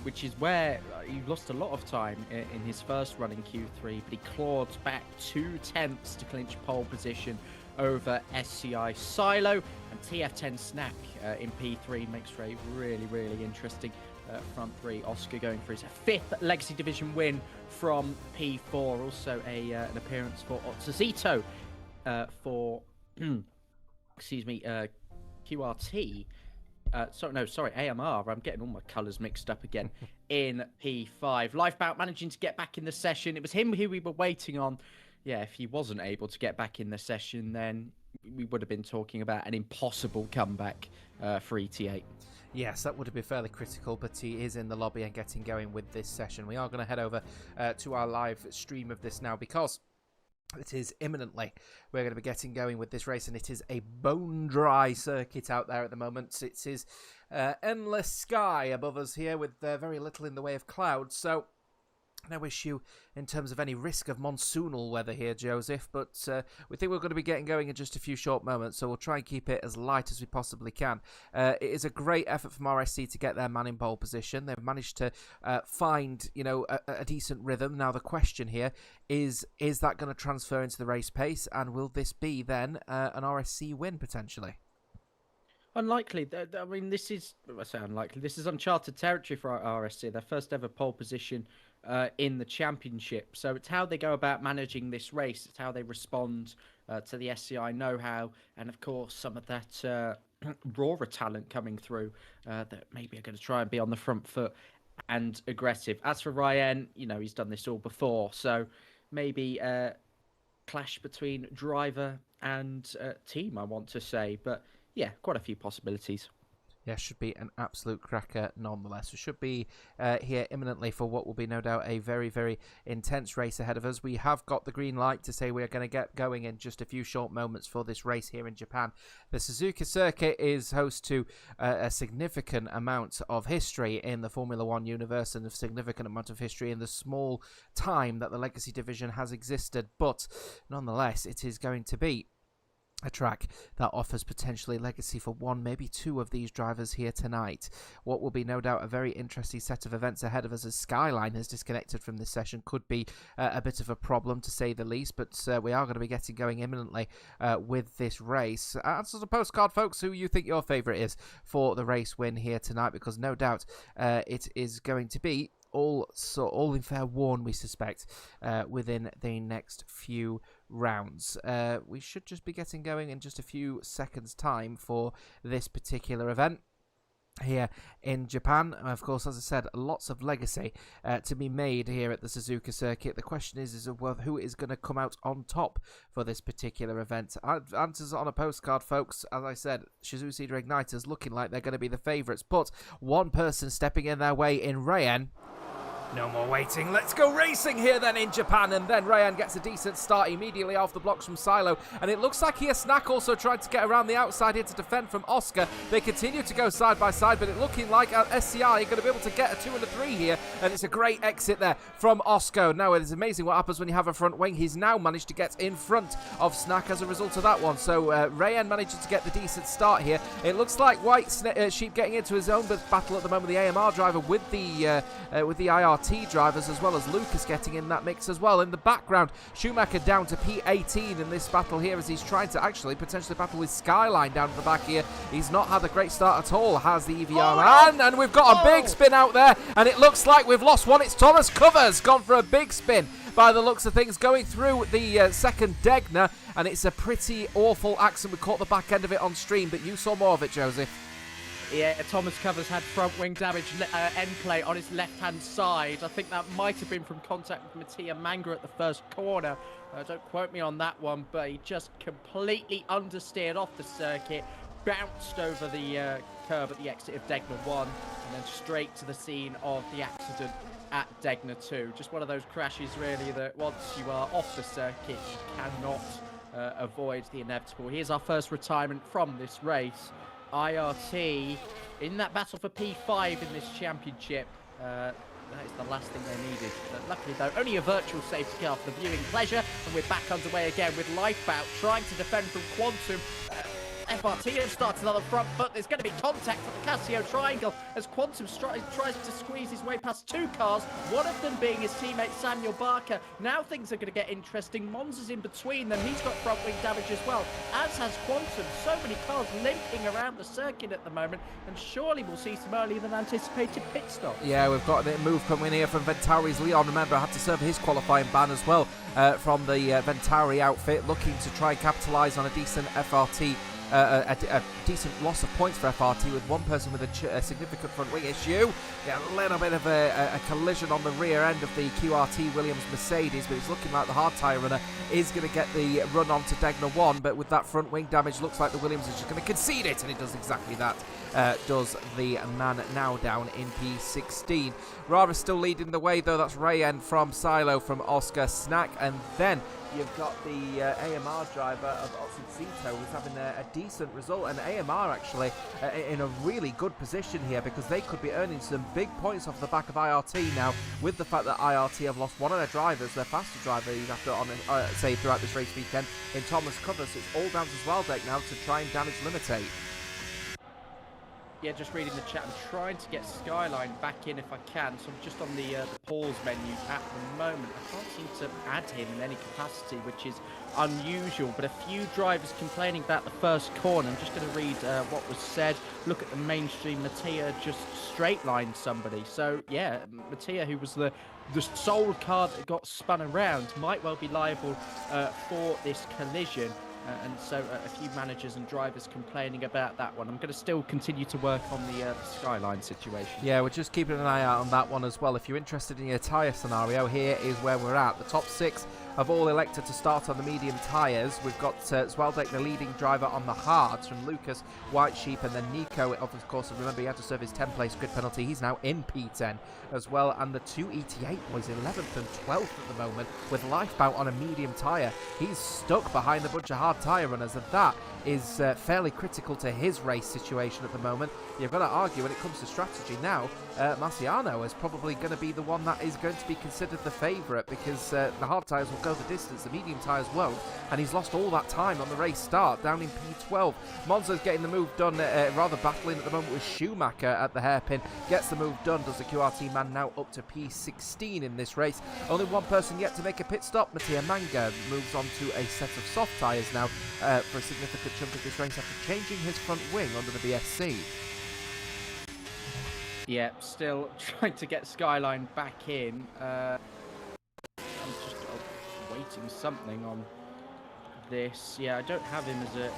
which is where he lost a lot of time in his first run in Q3, but he clawed back 2/10 to clinch pole position over SCI Silo, and TF10 Snap in P3 makes for a really, really interesting front three. Oscar going for his 5th Legacy Division win from P4. Also an appearance for Otsuzito for excuse me, QRT. Sorry, AMR. I'm getting all my colours mixed up again. In P5, Lifebout managing to get back in the session. It was him who we were waiting on. Yeah, if he wasn't able to get back in the session, then we would have been talking about an impossible comeback for ET8. Yes, that would have been fairly critical, but he is in the lobby and getting going with this session. We are going to head over to our live stream of this now because it is imminently. We're going to be getting going with this race, and it is a bone-dry circuit out there at the moment. It is endless sky above us here with very little in the way of clouds, so no issue in terms of any risk of monsoonal weather here, Joseph, but we think we're going to be getting going in just a few short moments, so we'll try and keep it as light as we possibly can. It is a great effort from RSC to get their man in pole position. They've managed to find, a decent rhythm. Now the question here is that going to transfer into the race pace, and will this be then an RSC win potentially? Unlikely. I mean, this is, I say unlikely. This is uncharted territory for RSC. Their first ever pole position in the championship. So it's how they go about managing this race. It's how they respond to the SCI know-how, and of course some of that raw talent coming through that maybe are going to try and be on the front foot and aggressive. As for Ryan, he's done this all before, so maybe clash between driver and team, I want to say, but yeah, quite a few possibilities. Yeah, should be an absolute cracker nonetheless. We should be here imminently for what will be no doubt a very, very intense race ahead of us. We have got the green light to say we're going to get going in just a few short moments for this race here in Japan. The Suzuka circuit is host to a significant amount of history in the Formula One universe and a significant amount of history in the small time that the Legacy Division has existed. But nonetheless, it is going to be a track that offers potentially legacy for one, maybe two of these drivers here tonight. What will be no doubt a very interesting set of events ahead of us as Skyline has disconnected from this session. Could be a bit of a problem to say the least, but we are going to be getting going imminently with this race. Answer the postcard, folks, who you think your favourite is for the race win here tonight, because no doubt it is going to be all in fair warn, we suspect, within the next few rounds. We should just be getting going in just a few seconds time for this particular event here in Japan. Of course, as I said, lots of legacy to be made here at the Suzuka circuit. The question is who is going to come out on top for this particular event. Answers on a postcard, folks. As I said, Shizushi Igniters looking like they're going to be the favourites, but one person stepping in their way in Rayen. No more waiting. Let's go racing here then in Japan. And then Ryan gets a decent start immediately off the blocks from Silo. And it looks like here Snack also tried to get around the outside here to defend from Oscar. They continue to go side by side, but it looking like SCI are going to be able to get a 2 and a 3 here. And it's a great exit there from Oscar. Now, it is amazing what happens when you have a front wing. He's now managed to get in front of Snack as a result of that one. So Ryan manages to get the decent start here. It looks like White Sheep getting into his own battle at the moment. The AMR driver with the IRT drivers, as well as Lucas getting in that mix as well. In the background, Schumacher down to P18 in this battle here as he's trying to actually potentially battle with Skyline down at the back here. He's not had a great start at all, has the EVR. And we've got a big spin out there, and it looks like we've lost one. It's Thomas Covers gone for a big spin by the looks of things, going through the second Degner, and it's a pretty awful accident. We caught the back end of it on stream, but you saw more of it, Joseph. Yeah, Thomas Covers had front wing damage end play on his left-hand side. I think that might have been from contact with Mattia Manga at the first corner. Don't quote me on that one, but he just completely understeered off the circuit, bounced over the curb at the exit of Degner 1, and then straight to the scene of the accident at Degner 2. Just one of those crashes, really, that once you are off the circuit, you cannot avoid the inevitable. Here's our first retirement from this race. IRT in that battle for P5 in this championship. That is the last thing they needed. But luckily, though, only a virtual safety car for the viewing pleasure. And we're back underway again with Lifebout trying to defend from Quantum. FRT have started on the front foot. There's going to be contact for the Casio triangle as Quantum tries to squeeze his way past two cars, one of them being his teammate Samuel Barker. Now things are going to get interesting. Mons is in between them. He's got front wing damage as well, as has Quantum. So many cars limping around the circuit at the moment, and surely we'll see some earlier than anticipated pit stops. Yeah, we've got a move coming here from Venturi's Leon. Remember, had to serve his qualifying ban as well from the Venturi outfit, looking to try and capitalise on a decent FRT. A decent loss of points for FRT with one person with a significant front wing issue. Yeah, a little bit of a collision on the rear end of the QRT Williams Mercedes, but it's looking like the hard tyre runner is going to get the run on to Degner 1, but with that front wing damage, looks like the Williams is just going to concede it, and it does exactly that. Does the man now down in P16. Rara still leading the way, though. That's Rayen from Silo from Oscar Snack, and then you've got the AMR driver of Otsutsito who's having a decent result, and AMR actually in a really good position here because they could be earning some big points off the back of IRT now, with the fact that IRT have lost one of their drivers, their faster driver, he's after on say throughout this race weekend in Thomas Covers. It's all down to Zwaldek now to try and damage Limitate. Yeah, just reading the chat. I'm trying to get Skyline back in if I can. So I'm just on the pause menu at the moment. I can't seem to add him in any capacity, which is unusual. But a few drivers complaining about the first corner. I'm just going to read what was said. Look at the mainstream. Mattia just straight lined somebody. So yeah, Mattia, who was the sole car that got spun around, might well be liable for this collision. And so a few managers and drivers complaining about that one. I'm going to still continue to work on the Skyline situation. Yeah, we're just keeping an eye out on that one as well. If you're interested in your tyre scenario, here is where we're at. The top six have all elected to start on the medium tyres. We've got Zwaldek, the leading driver on the hards, from Lucas, White Sheep, and then Nico. Of course, remember he had to serve his 10-place grid penalty. He's now in P10 as well. And the two ET8 boys, 11th and 12th at the moment, with Lifebout on a medium tyre. He's stuck behind a bunch of hard tyre runners, and that is fairly critical to his race situation at the moment. You've got to argue when it comes to strategy now, Marciano is probably going to be the one that is going to be considered the favourite, because the hard tyres will go the distance, the medium tyres won't, and he's lost all that time on the race start, down in P12. Monza's getting the move done, rather battling at the moment with Schumacher at the hairpin, gets the move done, does the QRT man now up to P16 in this race. Only one person yet to make a pit stop. Mattia Manga moves on to a set of soft tyres now for a significant chunk of this race after changing his front wing under the BSC. Yeah, still trying to get Skyline back in. I'm just waiting something on this. Yeah, I don't have him as an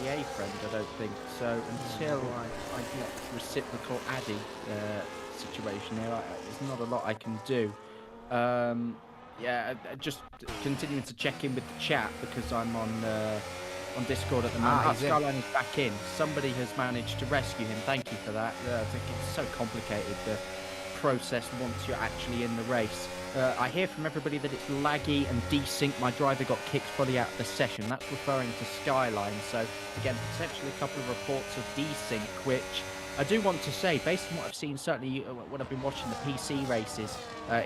EA friend, I don't think. So until I get reciprocal adding situation here, there's not a lot I can do. Yeah, just continuing to check in with the chat because I'm on Discord at the moment. Skyline is back in. Somebody has managed to rescue him. Thank you for that. I think it's so complicated, the process once you're actually in the race. I hear from everybody that it's laggy and desync. My driver got kicked fully out of the session. That's referring to Skyline. So again, potentially a couple of reports of desync, which I do want to say, based on what I've seen, certainly when I've been watching the PC races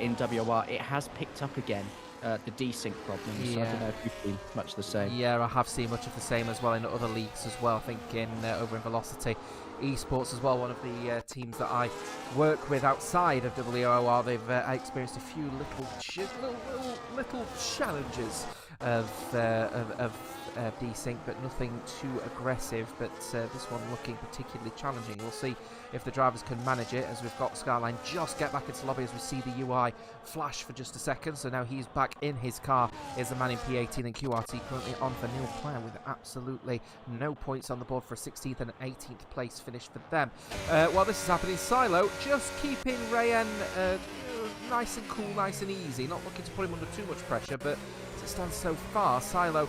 in WOR, it has picked up again. The desync problems. Yeah. So I don't know if you've seen much the same. Yeah, I have seen much of the same as well in other leagues as well. I think in over in Velocity Esports as well, one of the teams that I work with outside of WOR, they've experienced a few little challenges of desync, but nothing too aggressive. But this one looking particularly challenging. We'll see if the drivers can manage it, as we've got Skyline just get back into lobby as we see the UI flash for just a second. So now he's back in his car. Is the man in P18 and QRT currently on for Neil Player with absolutely no points on the board for a 16th and 18th place finish for them. While this is happening, Silo just keeping Rayen nice and cool, nice and easy, not looking to put him under too much pressure, but as it stands so far, Silo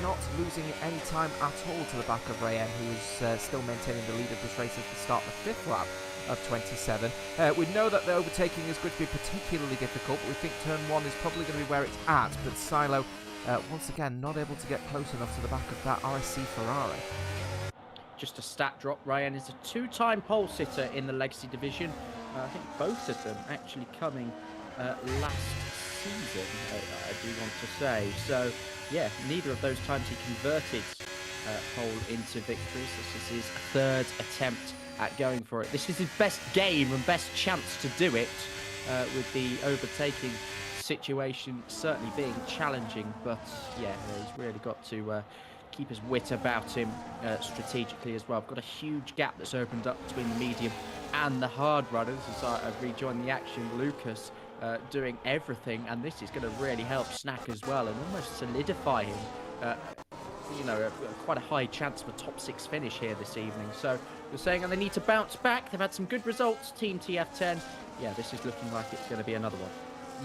not losing any time at all to the back of Rayen, who is still maintaining the lead of this race at the start of the 5th lap of 27. We know that the overtaking is going to be particularly difficult, but we think turn 1 is probably going to be where it's at, but Silo once again not able to get close enough to the back of that RSC Ferrari. Just a stat drop, Ryan is a 2-time pole sitter in the Legacy Division. I think both of them actually coming last season, I do want to say. So, yeah, neither of those times he converted pole into victories. This is his 3rd attempt at going for it. This is his best game and best chance to do it, with the overtaking situation certainly being challenging. But, yeah, he's really got to keep his wit about him strategically as well. I've got a huge gap that's opened up between the medium and the hard runners as I've rejoined the action. Lucas doing everything, and this is going to really help Snack as well and almost solidify him. Quite a high chance of a top 6 finish here this evening. So you're saying they need to bounce back. They've had some good results, Team TF10. Yeah, this is looking like it's going to be another one.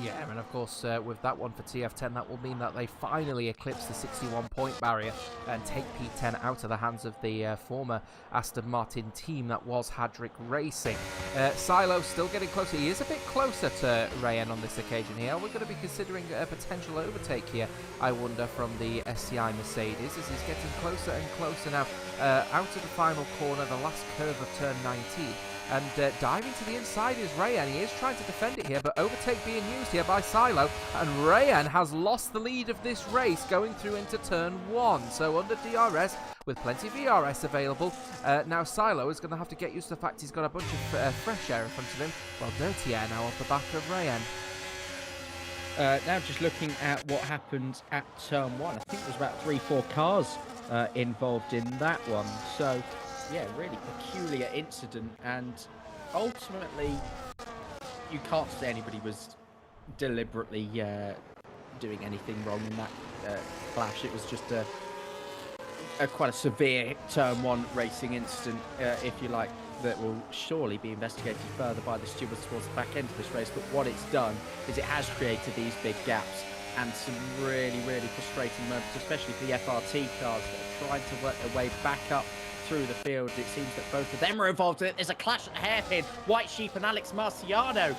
Yeah, and of course, with that one for TF10, that will mean that they finally eclipse the 61-point barrier and take P10 out of the hands of the former Aston Martin team that was Hadrick Racing. Silo still getting closer. He is a bit closer to Rayen on this occasion here. We're going to be considering a potential overtake here, I wonder, from the SCI Mercedes, as he's getting closer and closer now out of the final corner, the last curve of turn 19. And diving to the inside is Rayen. He is trying to defend it here, but overtake being used here by Silo. And Rayen has lost the lead of this race going through into turn 1. So under DRS, with plenty of VRS available, now Silo is going to have to get used to the fact he's got a bunch of fresh air in front of him. Well, dirty air now off the back of Rayen. Now just looking at what happened at turn 1. I think there's about 3-4 cars involved in that one. So yeah, really peculiar incident, and ultimately you can't say anybody was deliberately doing anything wrong in that clash. It was just quite a severe turn 1 racing incident, if you like, that will surely be investigated further by the stewards towards the back end of this race. But what it's done is it has created these big gaps and some really, really frustrating moments, especially for the FRT cars that are trying to work their way back up through the field. It seems that both of them are involved in it. There's a clash at the hairpin. White Sheep and Alex Marciano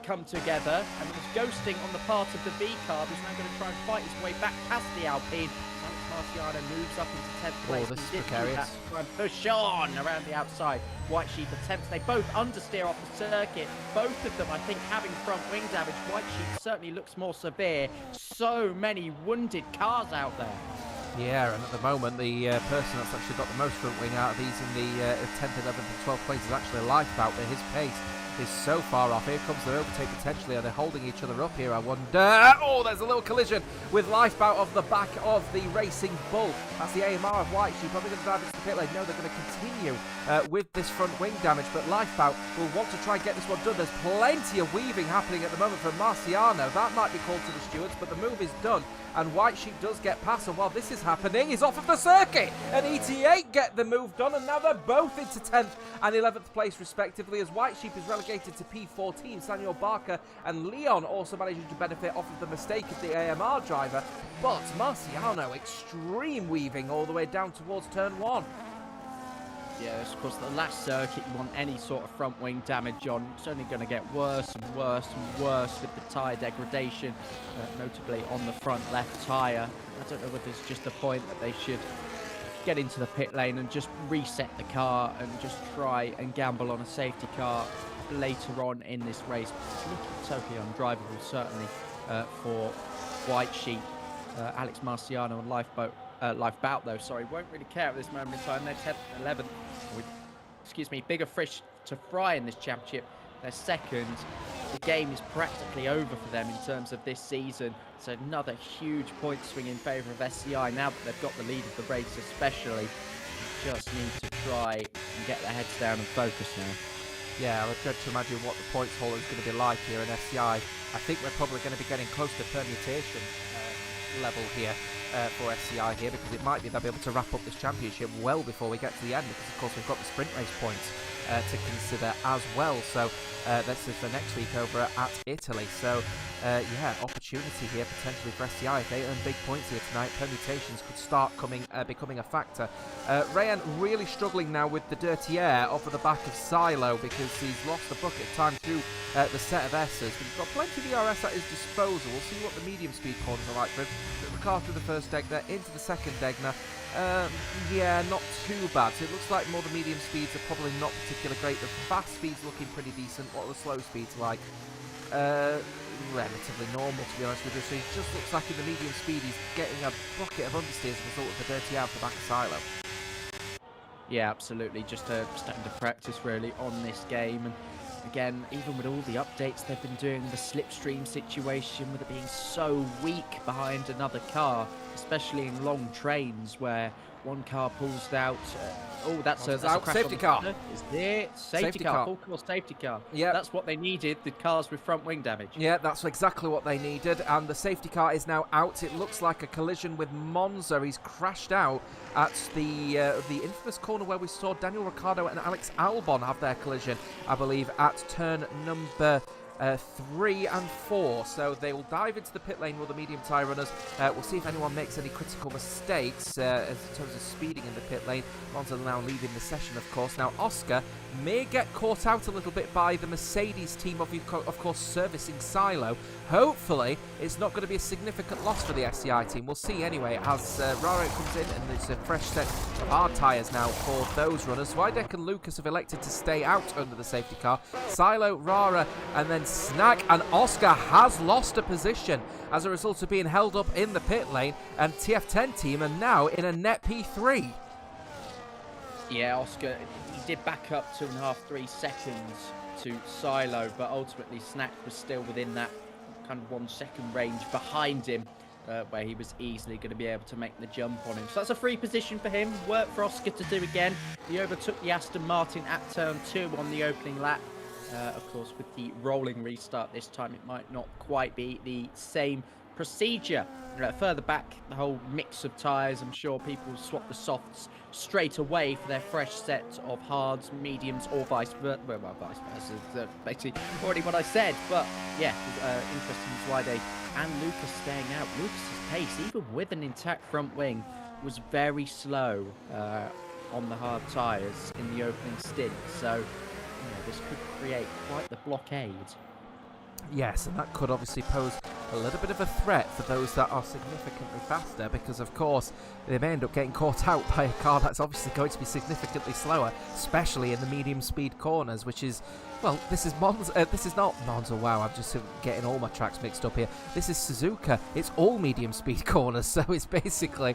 come together, and there's ghosting on the part of the V car, who's now going to try and fight his way back past the Alpine. Alex Marciano moves up into 10th place. Oh, this is precarious. Try and push on around the outside. White Sheep attempts. They both understeer off the circuit. Both of them, I think, having front wing damage. White Sheep certainly looks more severe. So many wounded cars out there. Yeah, and at the moment, the person that's actually got the most front wing out of these in the 10th, 11th and 12th place is actually Lifebout, but his pace is so far off. Here comes the overtake potentially. Are they holding each other up here, I wonder? Oh, there's a little collision with Lifebout off the back of the Racing Bull. That's the AMR of White Sheep. Are they going to drive into the pit lane? No, they're going to continue with this front wing damage, but Lifebout will want to try and get this one done. There's plenty of weaving happening at the moment from Marciano. That might be called to the stewards, but the move is done. And White Sheep does get past, and while this is happening, he's off of the circuit. And ET8 get the move done, and now they're both into 10th and 11th place respectively, as White Sheep is relegated to P14. Samuel Barker and Leon also managing to benefit off of the mistake of the AMR driver. But Marciano, extreme weaving all the way down towards turn 1. Yeah, of course, the last circuit, you want any sort of front wing damage on. It's only going to get worse and worse and worse with the tyre degradation, notably on the front left tyre. I don't know whether it's just a point that they should get into the pit lane and just reset the car and just try and gamble on a safety car later on in this race. It's looking totally undrivable, certainly, for White Sheep. Alex Marciano and Lifebout, though, won't really care at this moment in time. They're 10th and 11th. With, bigger fish to fry in this championship. They're second. the game is practically over for them in terms of this season. It's another huge point swing in favour of SCI now that they've got the lead of the race especially. They just need to try and get their heads down and focus now. Yeah, I dread to imagine what the points haul is going to be like here in SCI. I think we're probably going to be getting close to permutation level here for SCI here, because it might be they'll be able to wrap up this championship well before we get to the end, because of course we've got the sprint race points to consider as well. So this is for next week over at Italy. So yeah, opportunity here potentially for SCI. If they earn big points here tonight, permutations could start becoming a factor. Rayan really struggling now with the dirty air off of the back of Silo, because he's lost the bucket of time through the set of S's, but he's got plenty of ERS at his disposal. We'll see what the medium speed corners are like for him. The car through the first Degner, into the second Degner. Yeah, not too bad. So it looks like more the medium speeds are probably not particularly great. The fast speeds looking pretty decent. What are the slow speeds like? Relatively normal, to be honest with you. So he just looks like in the medium speed he's getting a bucket of understeer as a result of the dirty out the back of Silo. Yeah, absolutely. Just a standard practice really on this game. And again, even with all the updates they've been doing, the slipstream situation with it being so weak behind another car, especially in long trains where one car pulls out. Oh, that's a crash safety car. Is it safety car? Full course safety car. Yeah, that's what they needed. The cars with front wing damage. Yeah, that's exactly what they needed, and the safety car is now out. It looks like a collision with Monza. He's crashed out at the infamous corner where we saw Daniel Ricciardo and Alex Albon have their collision, I believe, at turn number 3 and 4. So they will dive into the pit lane with the medium tyre runners. We'll see if anyone makes any critical mistakes in terms of speeding in the pit lane. Monza now leading the session, of course. Now Oscar may get caught out a little bit by the Mercedes team, of course servicing Silo. Hopefully it's not going to be a significant loss for the SCI team. We'll see anyway as Rara comes in, and it's a fresh set of hard tyres now for those runners. Wydek and Lucas have elected to stay out under the safety car. Silo, Rara and then Snack, and Oscar has lost a position as a result of being held up in the pit lane, and TF10 team are now in a net P3. Yeah, Oscar, he did back up 2.5, 3 seconds to Silo, but ultimately Snack was still within that kind of 1 second range behind him, where he was easily going to be able to make the jump on him. So that's a free position for him. Work for Oscar to do again. He overtook the Aston Martin at turn 2 on the opening lap. Of course, with the rolling restart this time, it might not quite be the same procedure. Further back, the whole mix of tyres, I'm sure people swap the softs straight away for their fresh set of hards, mediums, or vice versa. Well, vice versa, basically already what I said. But yeah, interesting as Wide and Lucas staying out. Lucas's pace, even with an intact front wing, was very slow on the hard tyres in the opening stint. So this could create quite the blockade. Yes, and that could obviously pose a little bit of a threat for those that are significantly faster, because of course they may end up getting caught out by a car that's obviously going to be significantly slower, especially in the medium speed corners, which is, well, this is Monza. This is not Monza. Wow, I'm just getting all my tracks mixed up here. This is Suzuka. It's all medium speed corners, so it's basically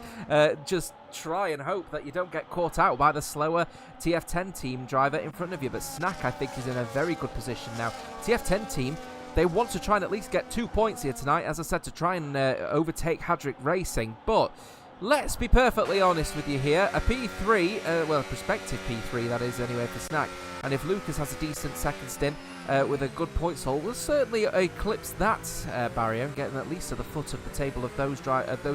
just try and hope that you don't get caught out by the slower TF10 team driver in front of you. But Snack, I think, is in a very good position now. TF10 team, they want to try and at least get 2 points here tonight, as I said, to try and overtake Hadrick Racing. But let's be perfectly honest with you here. A P3, well, a prospective P3, that is, anyway, for Snack. And if Lucas has a decent second stint with a good points haul, will certainly eclipse that barrier and get them at least to the foot of the table of those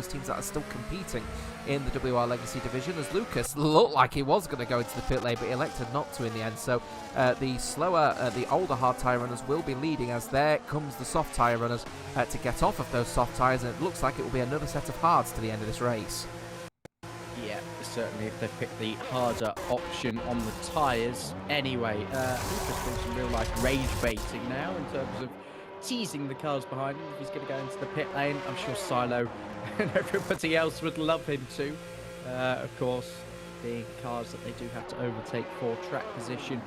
teams that are still competing in the WR Legacy division, as Lucas looked like he was going to go into the pit lane, but he elected not to in the end. So the older hard tyre runners will be leading, as there comes the soft tyre runners to get off of those soft tyres, and it looks like it will be another set of hards to the end of this race. Yeah, certainly if they pick the harder option on the tyres. Anyway, Lucas doing some real life rage baiting now in terms of teasing the cars behind him. If he's going to go into the pit lane, I'm sure Silo and everybody else would love him to. Of course, being cars that they do have to overtake for track position.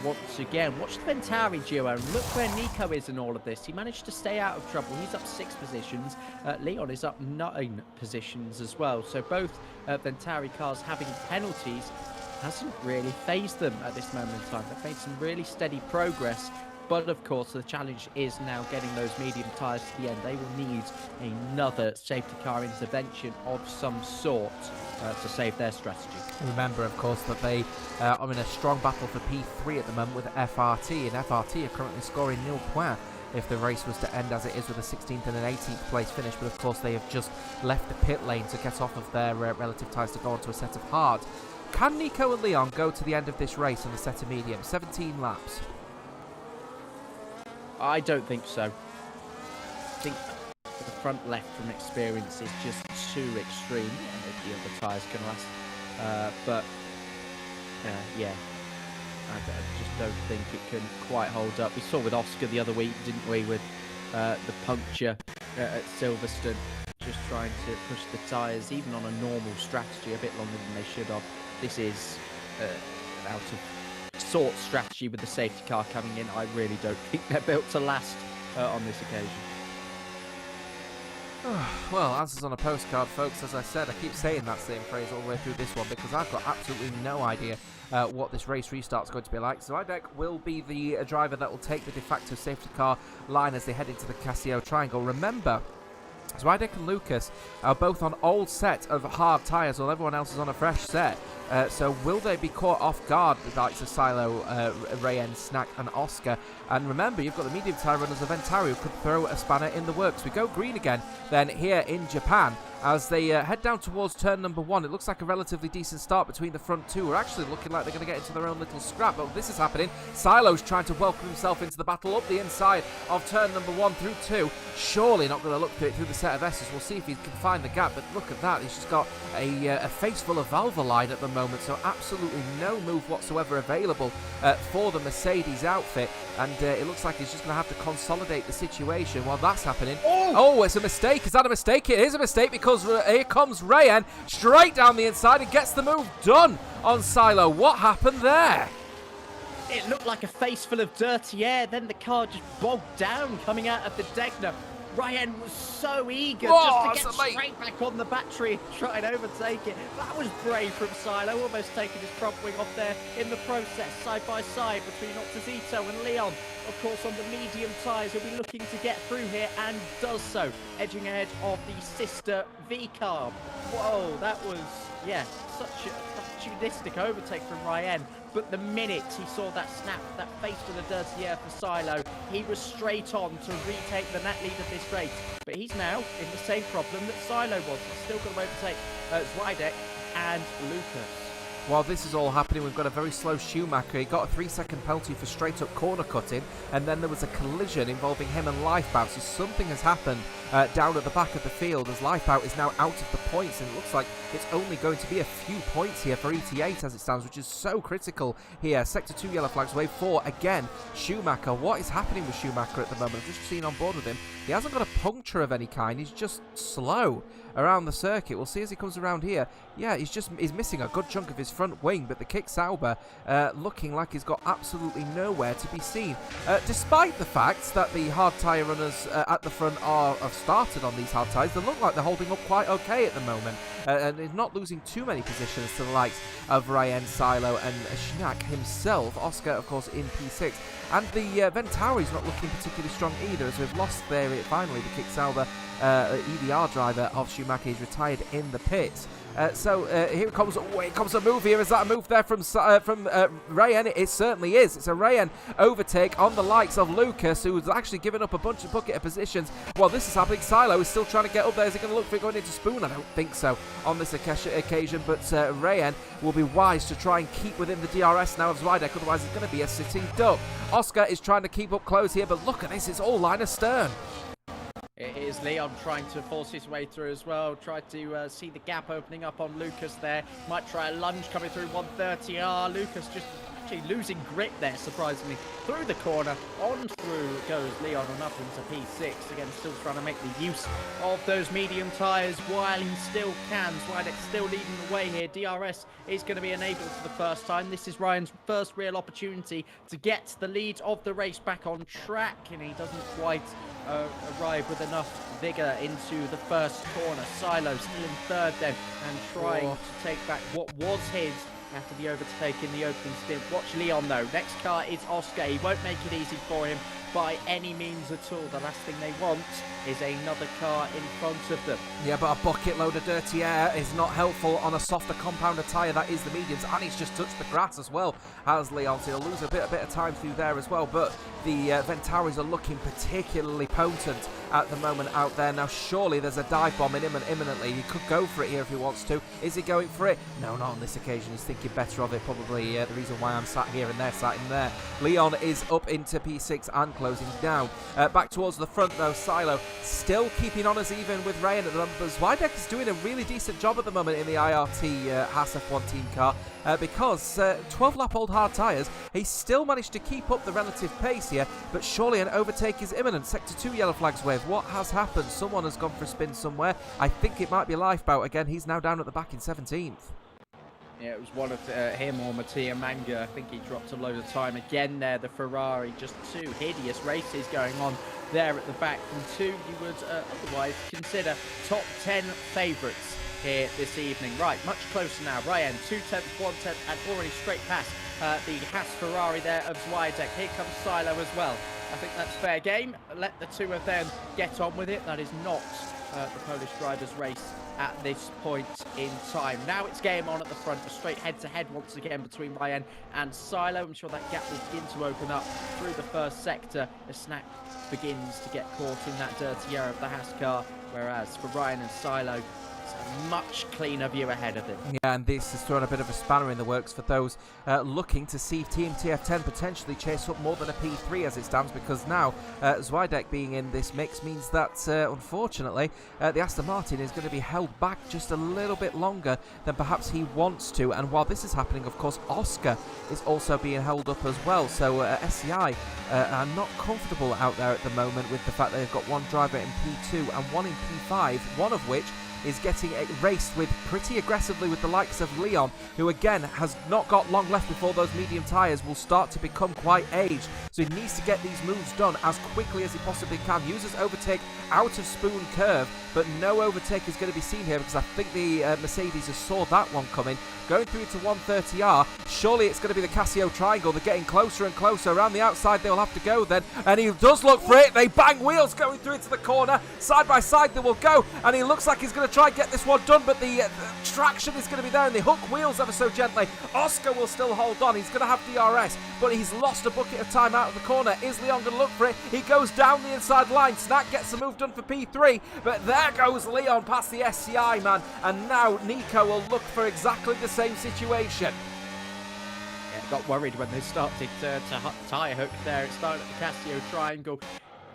Once again, watch the Ventari duo, and look where Nico is in all of this. He managed to stay out of trouble. He's up 6 positions. Leon is up 9 positions as well. So both Ventari cars having penalties hasn't really phased them at this moment in time. They've made some really steady progress, But of course, the challenge is now getting those medium tyres to the end. They will need another safety car intervention of some sort to save their strategy. Remember, of course, that they are in a strong battle for P3 at the moment with FRT, and FRT are currently scoring 0 points if the race was to end as it is with a 16th and an 18th place finish. But of course, they have just left the pit lane to get off of their relative tyres to go onto a set of hard. Can Nico and Leon go to the end of this race on the set of medium? 17 laps. I don't think so. I think the front left from experience is just too extreme. Maybe the other tyres can last. But yeah, I just don't think it can quite hold up. We saw with Oscar the other week, didn't we, with the puncture at Silverstone, just trying to push the tyres, even on a normal strategy, a bit longer than they should have. This is an out of sort strategy with the safety car coming in. I really don't think they're built to last on this occasion. Well, answers on a postcard, folks. As I said, I keep saying that same phrase all the way through this one because I've got absolutely no idea what this race restart's going to be like. Zwiadek will be the driver that will take the de facto safety car line as they head into the Casio Triangle. Remember, Zwiadek and Lucas are both on old set of hard tyres while everyone else is on a fresh set. So will they be caught off guard, the likes of Silo, Rayen, Snack and Oscar? And remember, you've got the medium tyre runners of Ventari who could throw a spanner in the works. We go green again then here in Japan as they head down towards turn number 1. It looks like a relatively decent start between the front two. We're actually looking like they're going to get into their own little scrap, but this is happening. Silo's trying to welcome himself into the battle up the inside of turn number 1 through 2. Surely not going to look through it through the set of S's. We'll see if he can find the gap, but look at that. He's just got a face full of Valvoline at the moment, so absolutely no move whatsoever available for the Mercedes outfit, and it looks like he's just going to have to consolidate the situation while that's happening. Oh, it's a mistake. Is that a mistake? It is a mistake because here comes Rayen straight down the inside and gets the move done on Silo. What happened there? It looked like a face full of dirty air, then the car just bogged down coming out of the Degner. Ryan was so eager just to get straight back on the battery and try and overtake it. That was brave from Silo, almost taking his front wing off there in the process, side by side between Octazito and Leon. Of course, on the medium tyres, he'll be looking to get through here and does so, edging ahead of the sister V-Car. Whoa, that was, yeah, such a opportunistic overtake from Ryan. But the minute he saw that snap, that face to the dirty air for Silo, he was straight on to retake the net lead of this race. But he's now in the same problem that Silo was. He's still going to overtake Zwiadek and Lucas. While this is all happening, we've got a very slow Schumacher. He got a 3-second penalty for straight-up corner cutting, and then there was a collision involving him and Lifebout. So something has happened down at the back of the field as Lifebout is now out of the points, and it looks like it's only going to be a few points here for ET8 as it stands, which is so critical here. Sector 2 yellow flags, wave 4 again. Schumacher, what is happening with Schumacher at the moment? I've just seen on board with him. He hasn't got a puncture of any kind. He's just slow around the circuit. We'll see as he comes around here. Yeah, he's missing a good chunk of his front wing, but the Kick Sauber looking like he's got absolutely nowhere to be seen. Despite the fact that the hard tyre runners at the front have started on these hard tyres, they look like they're holding up quite okay at the moment, and is not losing too many positions to the likes of Ryan, Silo and Schnack himself. Oscar, of course, in P6. And the Ventari's not looking particularly strong either, as we've lost there finally the Kick Sauber EDR driver of Schumacher. He's retired in the pits. So here comes a move here. Is that a move there from Rayen? It certainly is. It's a Rayen overtake on the likes of Lucas, who's actually given up a bucket of positions. While this is happening, Silo is still trying to get up there. Is he going to look for it going into Spoon? I don't think so on this occasion, but Rayen will be wise to try and keep within the DRS now of Zwiadek, otherwise it's going to be a sitting duck. Oscar is trying to keep up close here, but look at this, it's all line astern. It is Leon trying to force his way through as well. Tried to see the gap opening up on Lucas there. Might try a lunge coming through 130R. Lucas just actually losing grip there, surprisingly. Through the corner, on through goes Leon and up into P6. Again, still trying to make the use of those medium tyres while he still can. Zwiadek still leading the way here. DRS is going to be enabled for the first time. This is Ryan's first real opportunity to get the lead of the race back on track, and he doesn't quite arrive with enough vigour into the first corner. Silo still in third then, and trying to take back what was his after the overtake in the opening stint. Watch Leon though. Next car is Oscar. He won't make it easy for him by any means at all. The last thing they want is another car in front of them. Yeah, but a bucket load of dirty air is not helpful on a softer compounder tyre that is the mediums, and he's just touched the grass as well as Leon, so he'll lose a bit of time through there as well. But the Ventauris are looking particularly potent at the moment out there. Now surely there's a dive bomb in him imminently. He could go for it here if he wants to. Is he going for it? No, not on this occasion. He's thinking better of it. Probably the reason why I'm sat here and they're sat in there. Leon is up into P6 and closing down. Back towards the front though, Silo still keeping on as even with Ryan at the moment. But Zweideck is doing a really decent job at the moment in the IRT Haas F1 team car because 12 lap old hard tyres, he's still managed to keep up the relative pace here, but surely an overtake is imminent. Sector 2 yellow flags wave. What has happened? Someone has gone for a spin somewhere. I think it might be Lifeboat again. He's now down at the back in 17th. Yeah, it was one of him or Mattia Manga. I think he dropped a load of time again there. The Ferrari, just two hideous races going on there at the back from two you would otherwise consider top 10 favourites here this evening. Right, much closer now. Ryan, 2/10, 1/10, and already straight past the Haas Ferrari there of Zweideck. Here comes Silo as well. I think that's fair game. Let the two of them get on with it. That is not the Polish drivers' race at this point in time. Now it's game on at the front, a straight head-to-head once again between Ryan and Silo. I'm sure that gap will begin to open up through the first sector as Snack begins to get caught in that dirty air of the Haas car, whereas for Ryan and Silo, it's a much cleaner view ahead of him. Yeah, and this has thrown a bit of a spanner in the works for those looking to see Team TF10 potentially chase up more than a P3 as it stands, because now Zweideck being in this mix means that unfortunately the Aston Martin is going to be held back just a little bit longer than perhaps he wants to. And while this is happening, of course, Oscar is also being held up as well. So SCI are not comfortable out there at the moment with the fact that they've got one driver in P2 and one in P5, one of which is getting raced with pretty aggressively with the likes of Leon, who again has not got long left before those medium tyres will start to become quite aged. So he needs to get these moves done as quickly as he possibly can. Uses overtake out of Spoon Curve, but no overtake is going to be seen here because I think the Mercedes has saw that one coming. Going through to 130R, surely it's going to be the Casio Triangle. They're getting closer and closer. Around the outside they'll have to go then, and he does look for it. They bang wheels going through into the corner. Side by side they will go, and he looks like he's going to try and get this one done, but the traction is going to be there and they hook wheels ever so gently. Oscar will still hold on. He's going to have DRS, but he's lost a bucket of time out of the corner. Is Leon going to look for it? He goes down the inside line. Snack gets the move done for P3, but there goes Leon past the SCI man, and now Nico will look for exactly the same situation. Yeah, got worried when they started to tyre hook there. It started at the Casio Triangle.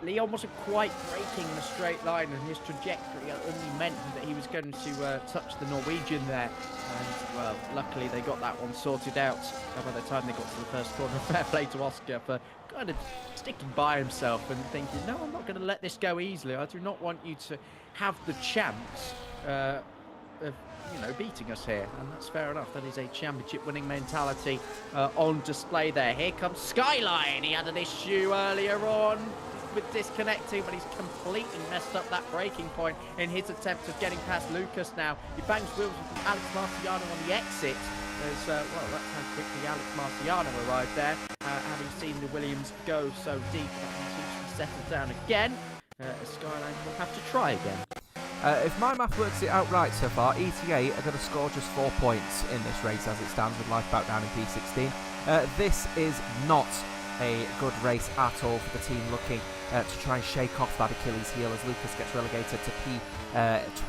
Leon wasn't quite breaking the straight line, and his trajectory only meant that he was going to touch the Norwegian there. And, well, luckily they got that one sorted out. And by the time they got to the first corner, fair play to Oscar for kind of sticking by himself and thinking, no, I'm not going to let this go easily. I do not want you to have the chance of, beating us here. And that's fair enough. That is a championship-winning mentality on display there. Here comes Skyline. He had an issue earlier on with disconnecting, but he's completely messed up that braking point in his attempt of getting past Lucas now. He bangs wheels with Alex Marciano on the exit. As, well, that's how quickly Alex Marciano arrived there, having seen the Williams go so deep. That seems to settle down again. Skyline will have to try again. If my math works it out right so far, ETA are going to score just 4 points in this race as it stands with Lifeboat down in P16. This is not a good race at all for the team looking to try and shake off that Achilles heel as Lucas gets relegated to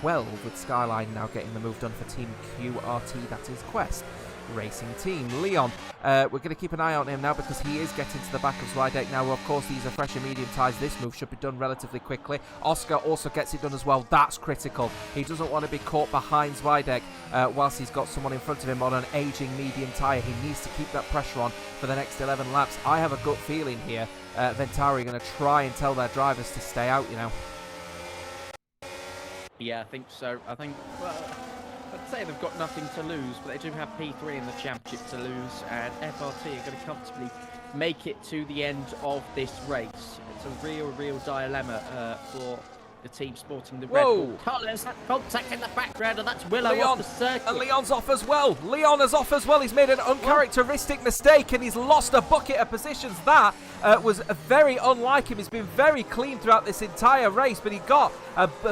P12 with Skyline now getting the move done for Team QRT, that is Quest Racing Team. Leon, we're going to keep an eye on him now because he is getting to the back of Zweideck now. Of course, these are fresh and medium tyres. This move should be done relatively quickly. Oscar also gets it done as well. That's critical. He doesn't want to be caught behind Zweideck whilst he's got someone in front of him on an aging medium tyre. He needs to keep that pressure on for the next 11 laps. I have a gut feeling here Ventari are going to try and tell their drivers to stay out, Yeah, I think so. I think, well, I'd say they've got nothing to lose, but they do have P3 in the championship to lose, and FRT are going to comfortably make it to the end of this race. It's a real dilemma for the team sporting the Red Whoa. Bull colours. Contact in the background, and that's Willow Leon, off the circuit. and Leon's off as well. Leon is off as well. He's made an uncharacteristic mistake and he's lost a bucket of positions. That was very unlike him. He's been very clean throughout this entire race, but he got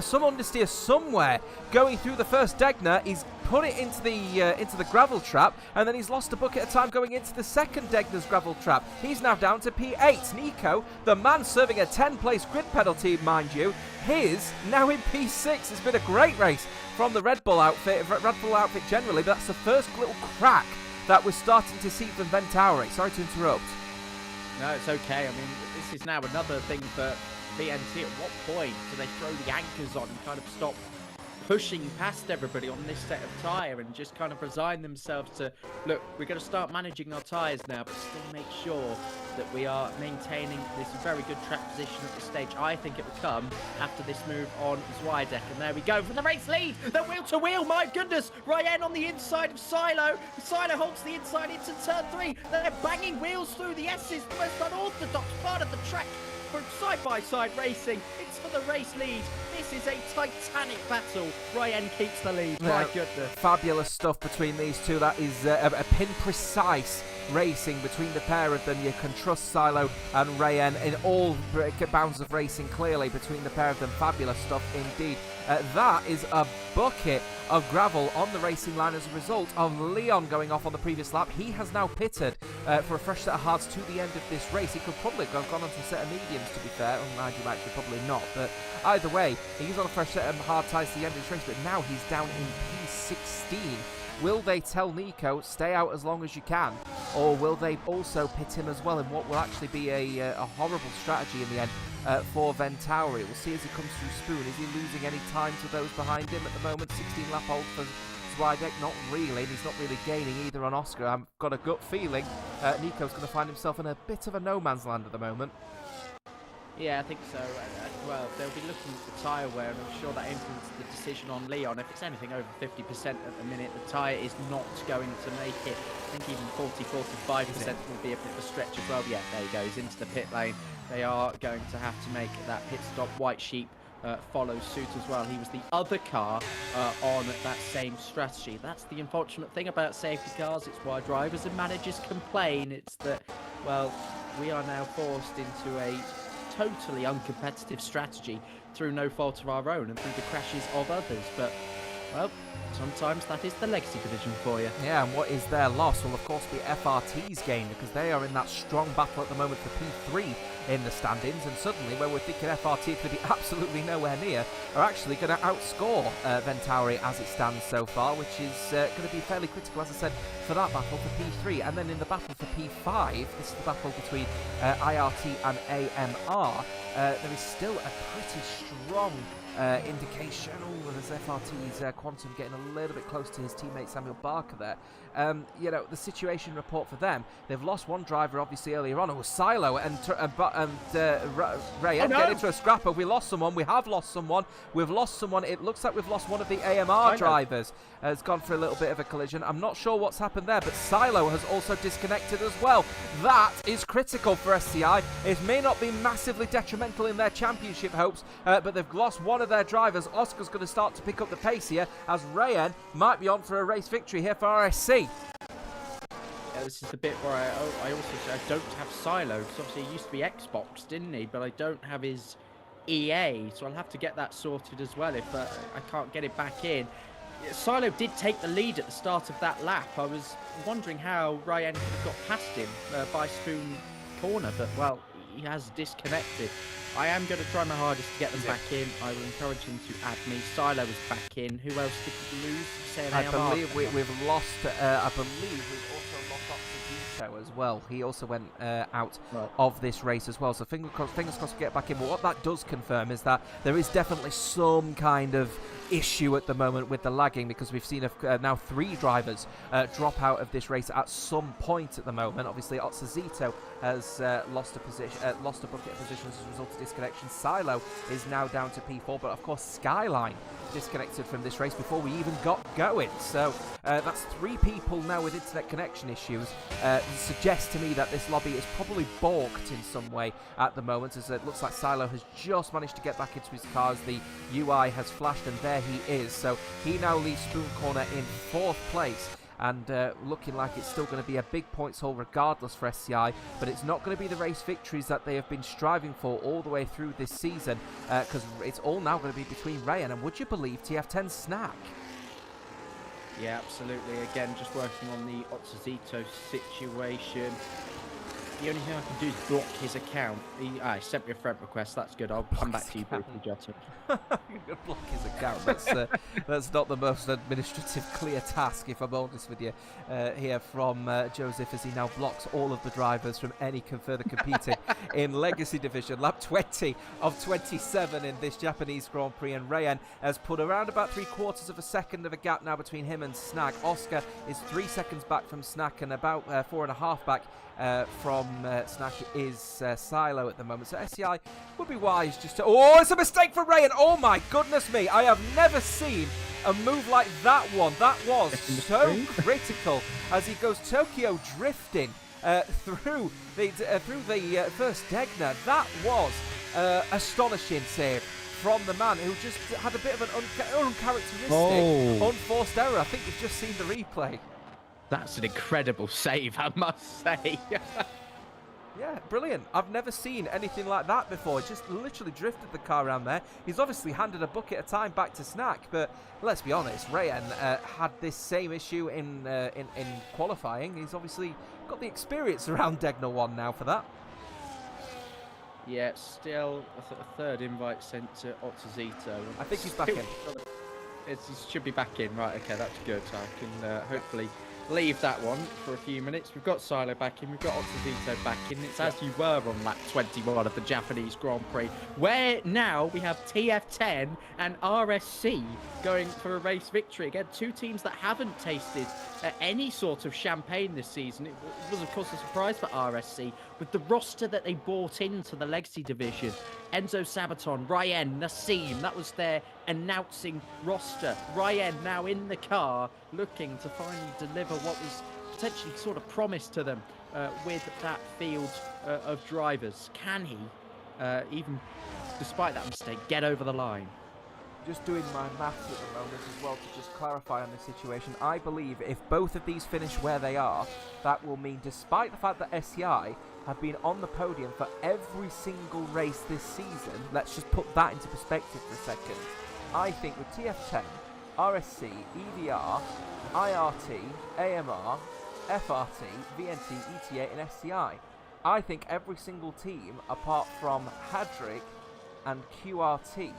some understeer somewhere going through the first Degner. He's put it into the gravel trap, and then he's lost a bucket of time going into the second Degner's gravel trap. He's now down to P8. Nico, the man serving a 10-place grid penalty, mind you, his now in P6. It's been a great race from the Red Bull outfit generally, but that's the first little crack that we're starting to see from Ventauri. Sorry to interrupt. No, it's okay. I mean, this is now another thing for VNT. At what point do they throw the anchors on and kind of stop pushing past everybody on this set of tyre and just kind of resign themselves to, look, we're going to start managing our tyres now, but still make sure that we are maintaining this very good track position at this stage. I think it will come after this move on Zwidek, and there we go for the race lead. The wheel to wheel, my goodness. Ryan on the inside of Silo. Silo holds the inside into turn 3. They're banging wheels through the S's, the most unorthodox part of the track for side-by-side racing. It's for the race lead. This is a titanic battle. Ryan keeps the lead. My goodness. Fabulous stuff between these two. That is a pin-precise racing between the pair of them. You can trust Silo and Rayen in all bounds of racing, clearly, between the pair of them. Fabulous stuff indeed. That is a bucket of gravel on the racing line as a result of Leon going off on the previous lap. He has now pitted for a fresh set of hards to the end of this race. He could probably have gone on to a set of mediums, to be fair. Mind you, actually probably not, but either way, he's on a fresh set of hard tyres to the end of this race, but now he's down in P16. Will they tell Nico, stay out as long as you can? Or will they also pit him as well in what will actually be a horrible strategy in the end for Ventauri? We'll see as he comes through Spoon. Is he losing any time to those behind him at the moment? 16 lap hold for Zwidek, not really, and he's not really gaining either on Oscar. I've got a gut feeling Nico's going to find himself in a bit of a no man's land at the moment. Yeah, I think so. Well, they'll be looking at the tyre wear, and I'm sure that influences the decision on Leon. If it's anything over 50% at the minute, the tyre is not going to make it. I think even 40-45% will be a bit of a stretch as well. Yeah, there he goes into the pit lane. They are going to have to make that pit stop. White Sheep follows suit as well. He was the other car on that same strategy. That's the unfortunate thing about safety cars. It's why drivers and managers complain. It's that, well, we are now forced into a totally uncompetitive strategy through no fault of our own and through the crashes of others. But, well, sometimes that is the legacy division for you. Yeah, and what is their loss will, of course, be FRT's gain, because they are in that strong battle at the moment for P3 in the standings, and suddenly, where we're thinking FRT could be absolutely nowhere near, are actually going to outscore Ventauri as it stands so far, which is going to be fairly critical, as I said, for that battle for P3. And then in the battle for P5, this is the battle between IRT and AMR, there is still a pretty strong indication. Oh, there's FRT's Quantum getting a little bit close to his teammate Samuel Barker there. You know, the situation report for them, they've lost one driver obviously earlier on. It was Silo and Ray get into a scrapper. We lost someone. We have lost someone. We've lost someone. It looks like we've lost one of the AMR drivers. Has gone for a little bit of a collision. I'm not sure what's happened there, but Silo has also disconnected as well. That is critical for SCI. It may not be massively detrimental in their championship hopes, but they've lost one of their drivers. Oscar's going to start to pick up the pace here, as Rayen might be on for a race victory here for RSC. Yeah, this is the bit where I don't have Silo, because obviously he used to be Xbox, didn't he? But I don't have his EA, so I'll have to get that sorted as well if I can't get it back in. Silo did take the lead at the start of that lap. I was wondering how Ryan could have got past him by Spoon Corner, but, well, he has disconnected. I am going to try my hardest to get them back in. I will encourage him to add me. Silo is back in. Who else did we lose? I believe we've lost. I believe we've also lost Oxygeto as well. He also went out of this race as well. So fingers crossed we get back in. But what that does confirm is that there is definitely some kind of issue at the moment with the lagging, because we've seen now 3 drivers drop out of this race at some point at the moment. Obviously, Oxygeto has lost a bucket of positions as a result of disconnection. Silo is now down to P4, but of course Skyline disconnected from this race before we even got going. So that's 3 people now with internet connection issues suggests to me that this lobby is probably balked in some way at the moment, as it looks like Silo has just managed to get back into his car as the UI has flashed, and there he is. So he now leaves Spoon Corner in 4th place, and looking like it's still going to be a big points haul regardless for SCI, but it's not going to be the race victories that they have been striving for all the way through this season, because it's all now going to be between Rayan and, would you believe, TF10 Snack. Yeah, absolutely. Again, just working on the Otzazito situation. The only thing I can do is block his account. He sent me a friend request. That's good. I'll come back to you briefly, Jota. Block his account. That's not the most administrative clear task, if I'm honest with you, here from Joseph, as he now blocks all of the drivers from any further competing in Legacy Division. Lap 20 of 27 in this Japanese Grand Prix, and Rayan has put around about 3/4 of a second of a gap now between him and Snack. Oscar is 3 seconds back from Snack, and about 4.5 back from Snack is Silo at the moment. So SCI would be wise just to... Oh, it's a mistake for Rayan. Oh my goodness me. I have never seen a move like that one. That was so critical as he goes Tokyo drifting through the first Degner. That was astonishing save from the man who just had a bit of an uncharacteristic, unforced error. I think you've just seen the replay. That's an incredible save, I must say. Yeah, brilliant. I've never seen anything like that before. Just literally drifted the car around there. He's obviously handed a bucket of time back to Snack, but let's be honest, Rayan had this same issue in qualifying. He's obviously got the experience around Degner 1 now for that. Yeah, still a third invite sent to Otzazito. I think he's back in. He should be back in, right? Okay, that's good. So I can hopefully leave that one for a few minutes. We've got Silo back in, we've got Otzazito back in. It's as you were on lap 21 of the Japanese Grand Prix, where now we have TF10 and RSC going for a race victory. Again, two teams that haven't tasted any sort of champagne this season. It was, of course, a surprise for RSC with the roster that they brought into the Legacy Division. Enzo Sabaton, Rayan, Nassim, that was their announcing roster. Rayan now in the car, looking to finally deliver what was potentially sort of promised to them with that field of drivers. Can he, even despite that mistake, get over the line? Just doing my maths at the moment as well to just clarify on the situation. I believe if both of these finish where they are, that will mean, despite the fact that SCI have been on the podium for every single race this season, let's just put that into perspective for a second. I think with TF10, RSC, EVR, IRT, AMR, FRT, VNT, ETA and SCI, I think every single team apart from Hadrick and QRT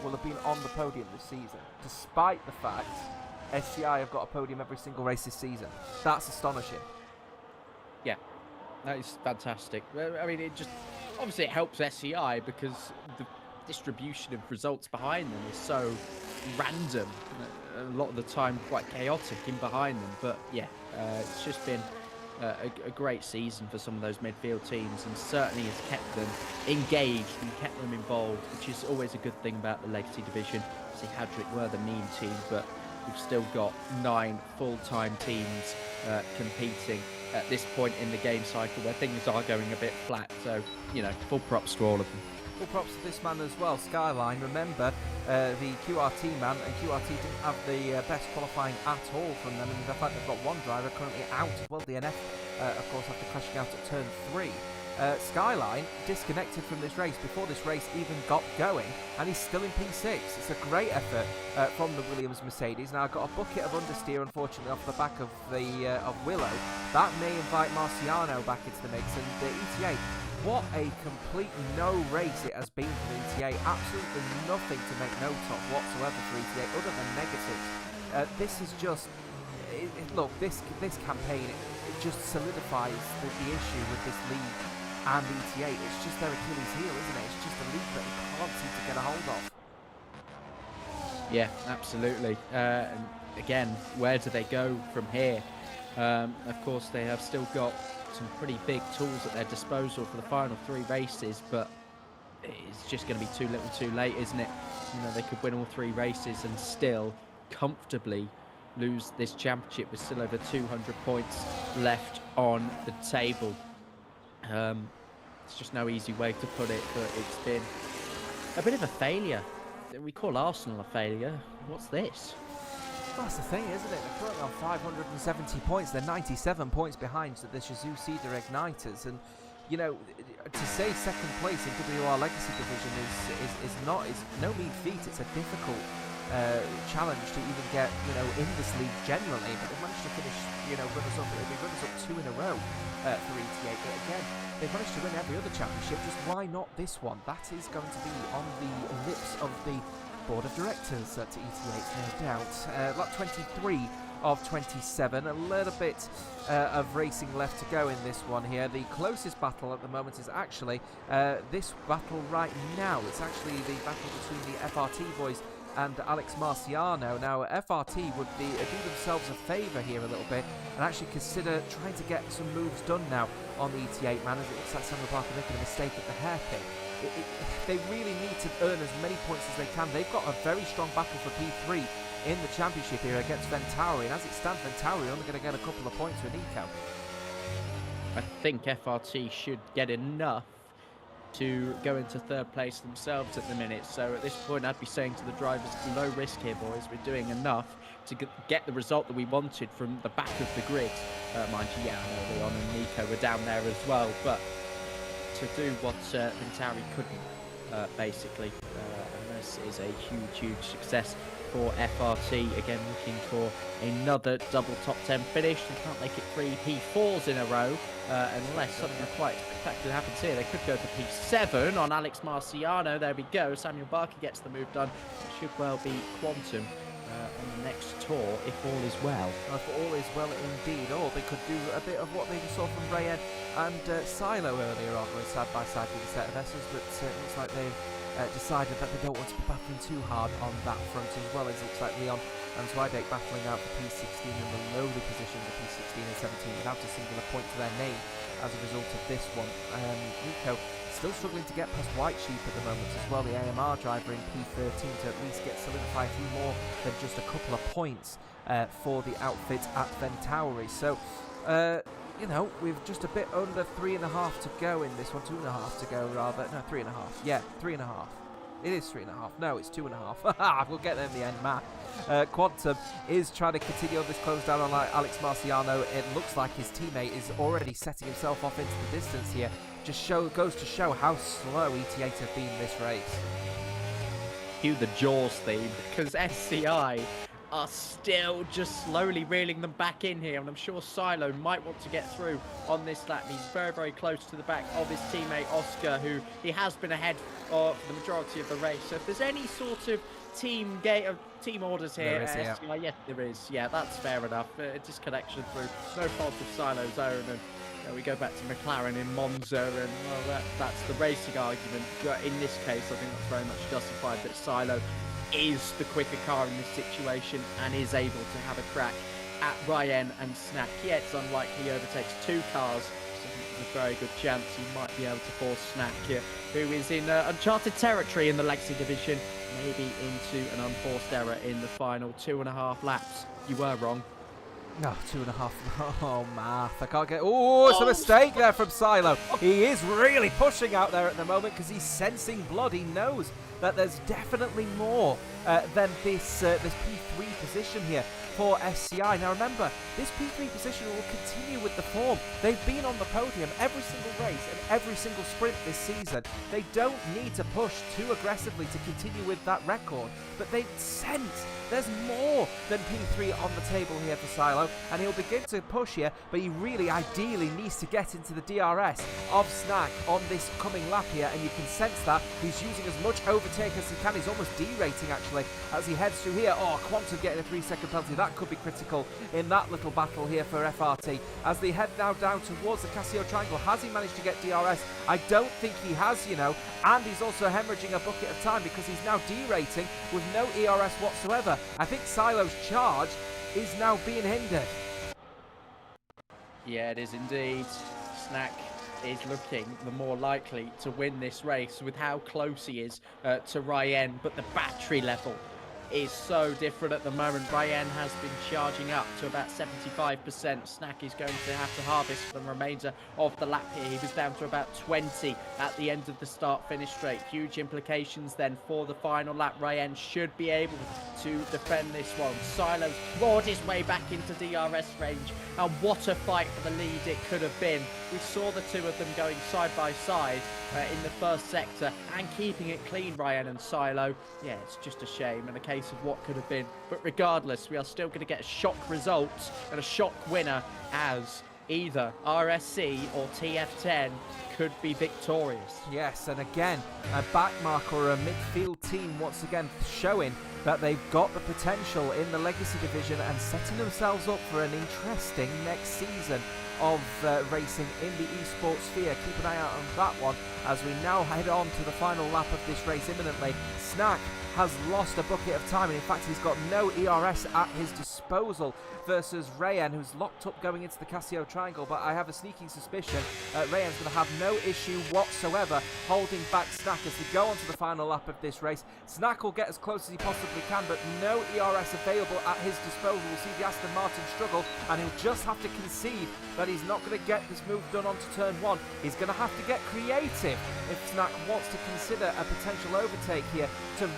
will have been on the podium this season, despite the fact SCI have got a podium every single race this season. That's astonishing. Yeah, that is fantastic. I mean, it just obviously it helps SCI because the distribution of results behind them is so random, a lot of the time quite chaotic in behind them. But yeah, it's just been a great season for some of those midfield teams, and certainly has kept them engaged and kept them involved, which is always a good thing about the Legacy Division. See, Hadrick were the mean team, but we've still got 9 full-time teams competing at this point in the game cycle where things are going a bit flat. So, you know, full props to all of them. Full props to this man as well, Skyline. Remember, the QRT man, and QRT didn't have the best qualifying at all from them, and the fact they've got one driver currently out as well, DNF, of course, after crashing out at turn 3. Skyline disconnected from this race before this race even got going, and he's still in P6. It's a great effort from the Williams Mercedes. Now, I've got a bucket of understeer, unfortunately, off the back of the of Willow. That may invite Marciano back into the mix, and the ETA. What a complete no race it has been for the ETA. Absolutely nothing to make note of whatsoever for ETA other than negatives. This is just... look, this campaign, it just solidifies the issue with this league and ETA. It's just their Achilles heel, isn't it? It's just a league that they can't seem to get a hold of. Yeah, absolutely. And again, where do they go from here? Of course, they have still got some pretty big tools at their disposal for the final 3 races, but it's just going to be too little too late, isn't it? You know, they could win all 3 races and still comfortably lose this championship with still over 200 points left on the table. It's just no easy way to put it, but it's been a bit of a failure. We call Arsenal a failure. What's this? Well, that's the thing, isn't it? They're currently on 570 points. They're 97 points behind the Shizou Cedar Igniters. And, you know, to say second place in WR Legacy Division is no mean feat. It's a difficult challenge to even get, you know, in this league generally. But they've managed to finish, you know, runners-up. They've been runners-up 2 in a row for ETA. But again, they've managed to win every other championship. Just why not this one? That is going to be on the lips of the board of directors at ETA, no doubt. Lap 23 of 27, a little bit of racing left to go in this one here. The closest battle at the moment is actually this battle right now. It's actually the battle between the FRT boys and Alex Marciano. Now, FRT would do themselves a favour here a little bit and actually consider trying to get some moves done now on the ET8 man, as it looks like Samuel Barker making a mistake at the hairpin. They really need to earn as many points as they can. They've got a very strong battle for P3 in the championship here against Ventauri, and as it stands, Ventauri are only going to get a couple of points with Nico. I think FRT should get enough to go into third place themselves at the minute. So at this point, I'd be saying to the drivers, low risk here, boys. We're doing enough to get the result that we wanted from the back of the grid. Mind you, yeah, I know Leon and Nico were down there as well, but to do what Ventauri couldn't, basically. And this is a huge success for FRT. Again, looking for another double top 10 finish. They can't make it 3 P4s in a row, unless something quite spectacular happens here. They could go for P7 on Alex Marciano. There we go. Samuel Barker gets the move done. It should well be Quantum on the next tour, if all is well. If all is well indeed, or they could do a bit of what they saw from Rayen and Silo earlier on, going side by side with a set of S's, but it looks like they've decided that they don't want to be battling too hard on that front, as well as it looks like Leon and Zwidek battling out for P16 in the lowly position of P16 and 17 without a singular point to their name as a result of this one. Nico still struggling to get past White Sheep at the moment as well, the AMR driver in P13, to at least get solidify a few more than just a couple of points for the outfit at Ventauri. So, you know, we've just a bit under 3.5 to go in this one, 2.5 to go rather. No, 3.5. Yeah, 3.5. It is 3.5. No, it's 2.5. We'll get there in the end, Matt. Quantum is trying to continue on this close down on Alex Marciano. It looks like his teammate is already setting himself off into the distance here. Just goes to show how slow ET8 have been this race. Cue the Jaws theme, because SCI are still just slowly reeling them back in here, and I'm sure Silo might want to get through on this lap. He's very close to the back of his teammate Oscar, who he has been ahead for the majority of the race. So if there's any sort of team orders here, SCI, yes there is. Yeah, that's fair enough. Disconnection through no fault of Silo's own, and we go back to McLaren in Monza, and well, that's the racing argument. But in this case, I think that's very much justified that Silo is the quicker car in this situation and is able to have a crack at Ryan and Snack. Yeah, it's unlikely he overtakes 2 cars, so I think there's a very good chance he might be able to force Snack here, who is in uncharted territory in the Legacy Division, maybe into an unforced error in the final 2.5 laps. You were wrong. No, 2.5. Oh, math. I can't get... Oh, it's a mistake there from Silo. He is really pushing out there at the moment because he's sensing blood. He knows that there's definitely more than this P3 position here for SCI. Now remember, this P3 position will continue with the form. They've been on the podium every single race and every single sprint this season. They don't need to push too aggressively to continue with that record, but they sense there's more than P3 on the table here for Silo, and he'll begin to push here, but he really ideally needs to get into the DRS of Snack on this coming lap here, and you can sense that he's using as much overtake as he can. He's almost derating actually as he heads through here. Oh, Quantum getting a 3-second penalty. That could be critical in that little battle here for FRT as they head now down towards the Casio Triangle. Has he managed to get DRS? I don't think he has, you know, and he's also hemorrhaging a bucket of time because he's now derating with no ERS whatsoever. I think Silo's charge is now being hindered. Yeah, it is indeed. Snack is looking the more likely to win this race with how close he is to Ryan, but the battery level is so different at the moment. Ryan has been charging up to about 75%. Snack is going to have to harvest for the remainder of the lap here. He was down to about 20 at the end of the start-finish straight. Huge implications then for the final lap. Ryan should be able to defend this one. Silo's roared his way back into DRS range, and what a fight for the lead it could have been. We saw the two of them going side by side in the first sector and keeping it clean, Ryan and Silo. Yeah, it's just a shame and a case of what could have been. But regardless, we are still going to get a shock result and a shock winner, as either RSC or TF10 could be victorious. Yes, and again, a backmark or a midfield team once again showing that they've got the potential in the Legacy Division and setting themselves up for an interesting next season of racing in the esports sphere. Keep an eye out on that one as we now head on to the final lap of this race imminently. Snack has lost a bucket of time, and in fact he's got no ERS at his disposal versus Rayan, who's locked up going into the Casio Triangle, but I have a sneaking suspicion Rayan's going to have no issue whatsoever holding back Snack as we go on to the final lap of this race. Snack will get as close as he possibly can, but no ERS available at his disposal. We'll see the Aston Martin struggle, and he'll just have to concede that he's not going to get this move done onto turn one. He's going to have to get creative if Snack wants to consider a potential overtake here to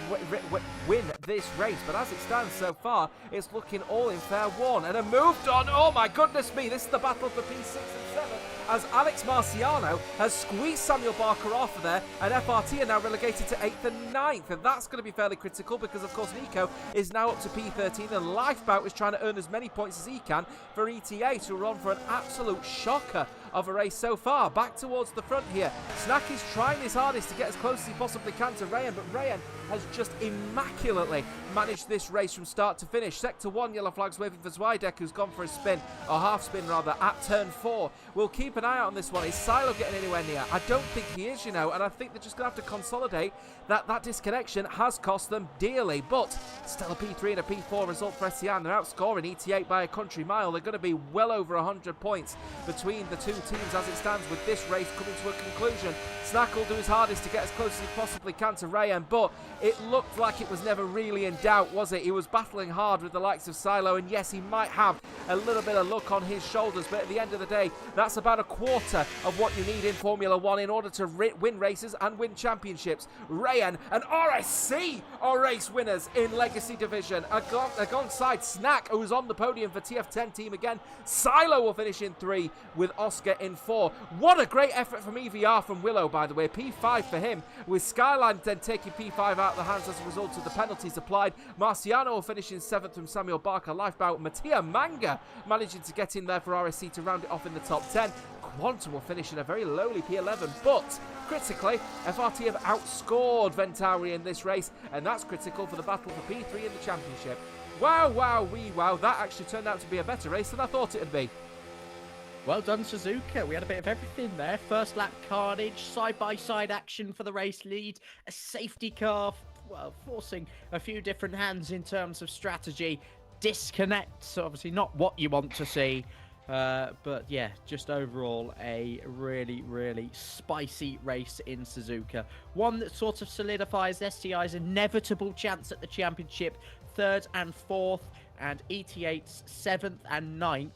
win this race, but as it stands so far, it's looking all in fair one. And a move done. Oh my goodness me, this is the battle for P6 and 7 as Alex Marciano has squeezed Samuel Barker off of there, and FRT are now relegated to 8th and 9th, and that's going to be fairly critical because of course Nico is now up to P13 and Lifebout is trying to earn as many points as he can for ETA to run for an absolute shocker of a race so far. Back towards the front here, Snack is trying his hardest to get as close as he possibly can to Rayan, but Rayan has just immaculately managed this race from start to finish. Sector 1, yellow flags waving for Zwydek, who's gone for a spin, or half spin rather, at turn 4. We'll keep an eye out on this one. Is Silo getting anywhere near? I don't think he is, and I think they're just going to have to consolidate that disconnection has cost them dearly, but still a P3 and a P4 result for SCN. They're outscoring ET8 by a country mile. They're going to be well over 100 points between the two teams as it stands with this race coming to a conclusion. Snack will do his hardest to get as close as he possibly can to Rayan, but it looked like it was never really in doubt, was it? He was battling hard with the likes of Silo, and yes, he might have a little bit of luck on his shoulders, but at the end of the day, that's about a quarter of what you need in Formula 1 in order to win races and win championships. Rayan and RSC are race winners in Legacy Division. Alongside Snack, who's on the podium for TF10 team again. Silo will finish in 3 with Oscar in 4. What a great effort from EVR from Willow, by the way. P5 for him, with Skyline then taking P5 out of the hands as a result of the penalties applied. Marciano will finish in 7th from Samuel Barker. Lifebout Mattia Manga managing to get in there for RSC to round it off in the top 10. Quantum will finish in a very lowly P11, but critically, FRT have outscored Ventauri in this race, and that's critical for the battle for P3 in the championship. Wow, wow, wee wow, that actually turned out to be a better race than I thought it would be. Well done, Suzuka. We had a bit of everything there. First lap carnage, side-by-side action for the race lead, a safety car, well, forcing a few different hands in terms of strategy. Disconnects, obviously not what you want to see. But yeah, just overall a really, really spicy race in Suzuka. One that sort of solidifies STI's inevitable chance at the championship, 3rd and 4th, and ET8's 7th and 9th.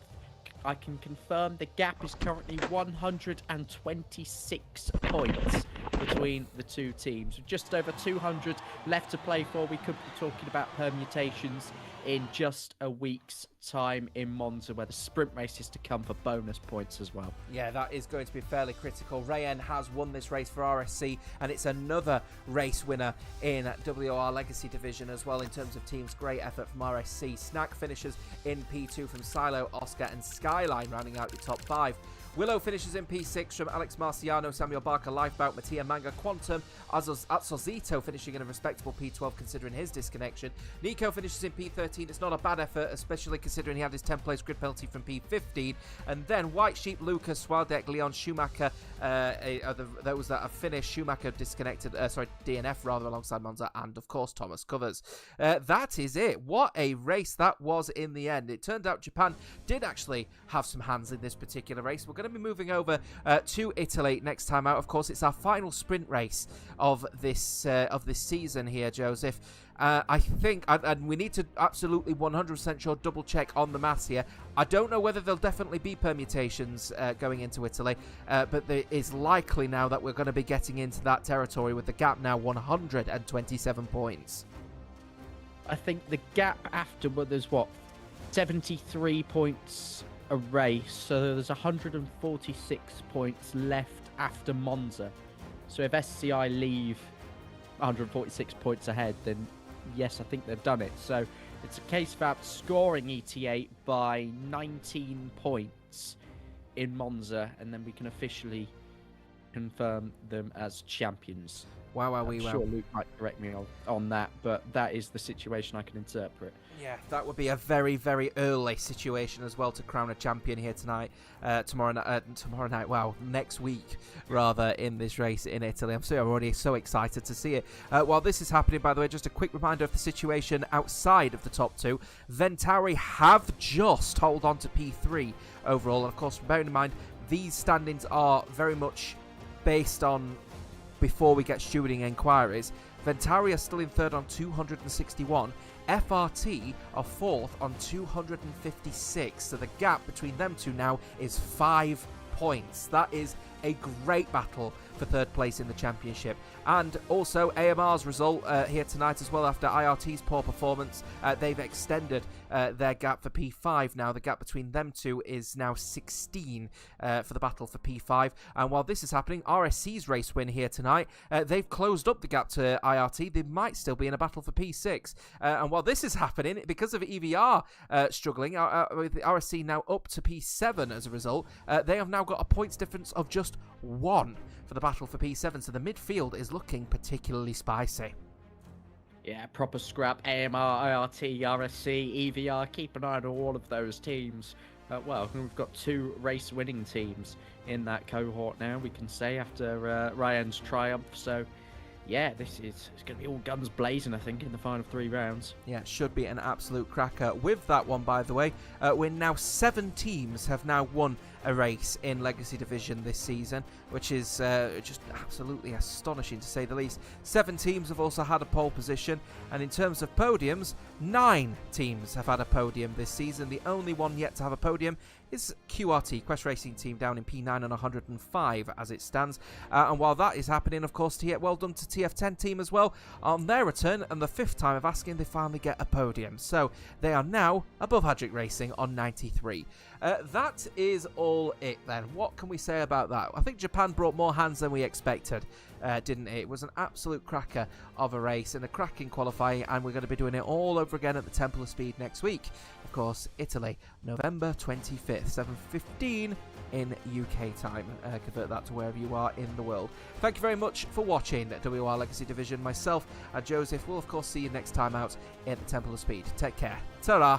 I can confirm the gap is currently 126 points between the two teams. With just over 200 left to play for, we could be talking about permutations in just a week's time in Monza, where the sprint race is to come for bonus points as well. Yeah, that is going to be fairly critical. Rayan has won this race for RSC, and it's another race winner in WOR Legacy Division as well in terms of teams. Great effort from RSC. Snack finishes in P2 from Silo, Oscar and Skyline, rounding out your top 5. Willow finishes in P6 from Alex Marciano, Samuel Barker, Lifebout, Mattia Manga, Quantum, Azzozito finishing in a respectable P12 considering his disconnection. Nico finishes in P13. It's not a bad effort, especially considering he had his 10th-place grid penalty from P15. And then White Sheep, Lucas, Swaldek, Leon, Schumacher, those that have finished. Schumacher disconnected, DNF rather, alongside Monza, and of course Thomas Covers. That is it. What a race that was in the end. It turned out Japan did actually have some hands in this particular race. We're going to be moving over to Italy next time out. Of course, it's our final sprint race of this season here, Joseph. I think, and we need to absolutely 100% sure double check on the maths here. I don't know whether there'll definitely be permutations going into Italy, but there is likely now that we're going to be getting into that territory with the gap now 127 points. I think the gap afterward is what, 73 points a race, so there's 146 points left after Monza. So if SCI leave 146 points ahead, then yes, I think they've done it. So it's a case of outscoring ET8 by 19 points in Monza, and then we can officially confirm them as champions. Wow. I'm sure Luke might correct me on that, but that is the situation I can interpret. Yeah, that would be a very, very early situation as well to crown a champion here tomorrow night. Wow, next week rather, in this race in Italy. I'm already so excited to see it. While this is happening, by the way, just a quick reminder of the situation outside of the top two. Ventauri have just hold on to P3 overall, and of course, bearing in mind these standings are very much based on before we get stewarding enquiries. Ventauri are still in third on 261. FRT are fourth on 256. So the gap between them two now is 5 points. That is a great battle for third place in the championship. And also AMR's result here tonight as well after IRT's poor performance. They've extended their gap for P5 now. The gap between them two is now 16 for the battle for P5. And while this is happening, RSC's race win here tonight, they've closed up the gap to IRT. They might still be in a battle for P6. And while this is happening, because of EVR struggling, with RSC now up to P7 as a result, they have now got a points difference of just 1 for the battle for P7, so the midfield is looking particularly spicy. Yeah, proper scrap. AMR, IRT, RSC, EVR. Keep an eye on all of those teams. Well, we've got 2 race-winning teams in that cohort now, we can say, after Ryan's triumph. So, yeah, it's going to be all guns blazing, I think, in the final 3 rounds. Yeah, it should be an absolute cracker. With that one, by the way, we're now 7 teams have now won a race in Legacy Division this season, which is just absolutely astonishing to say the least. 7 teams have also had a pole position, and in terms of podiums, 9 teams have had a podium this season. The only one yet to have a podium is QRT, Quest Racing Team, down in P9 and 105 as it stands. And while that is happening, of course, well done to TF10 team as well on their return, and the 5th time of asking, they finally get a podium. So they are now above Hadrick Racing on 93. That is all it then. What can we say about that? I think Japan brought more hands than we expected, didn't it? It was an absolute cracker of a race and a cracking qualifying, and we're going to be doing it all over again at the Temple of Speed next week. Of course, Italy, November 25th, 7:15 in UK time. Convert that to wherever you are in the world. Thank you very much for watching WOR Legacy Division. Myself and Joseph will, of course, see you next time out at the Temple of Speed. Take care. Ta-ra!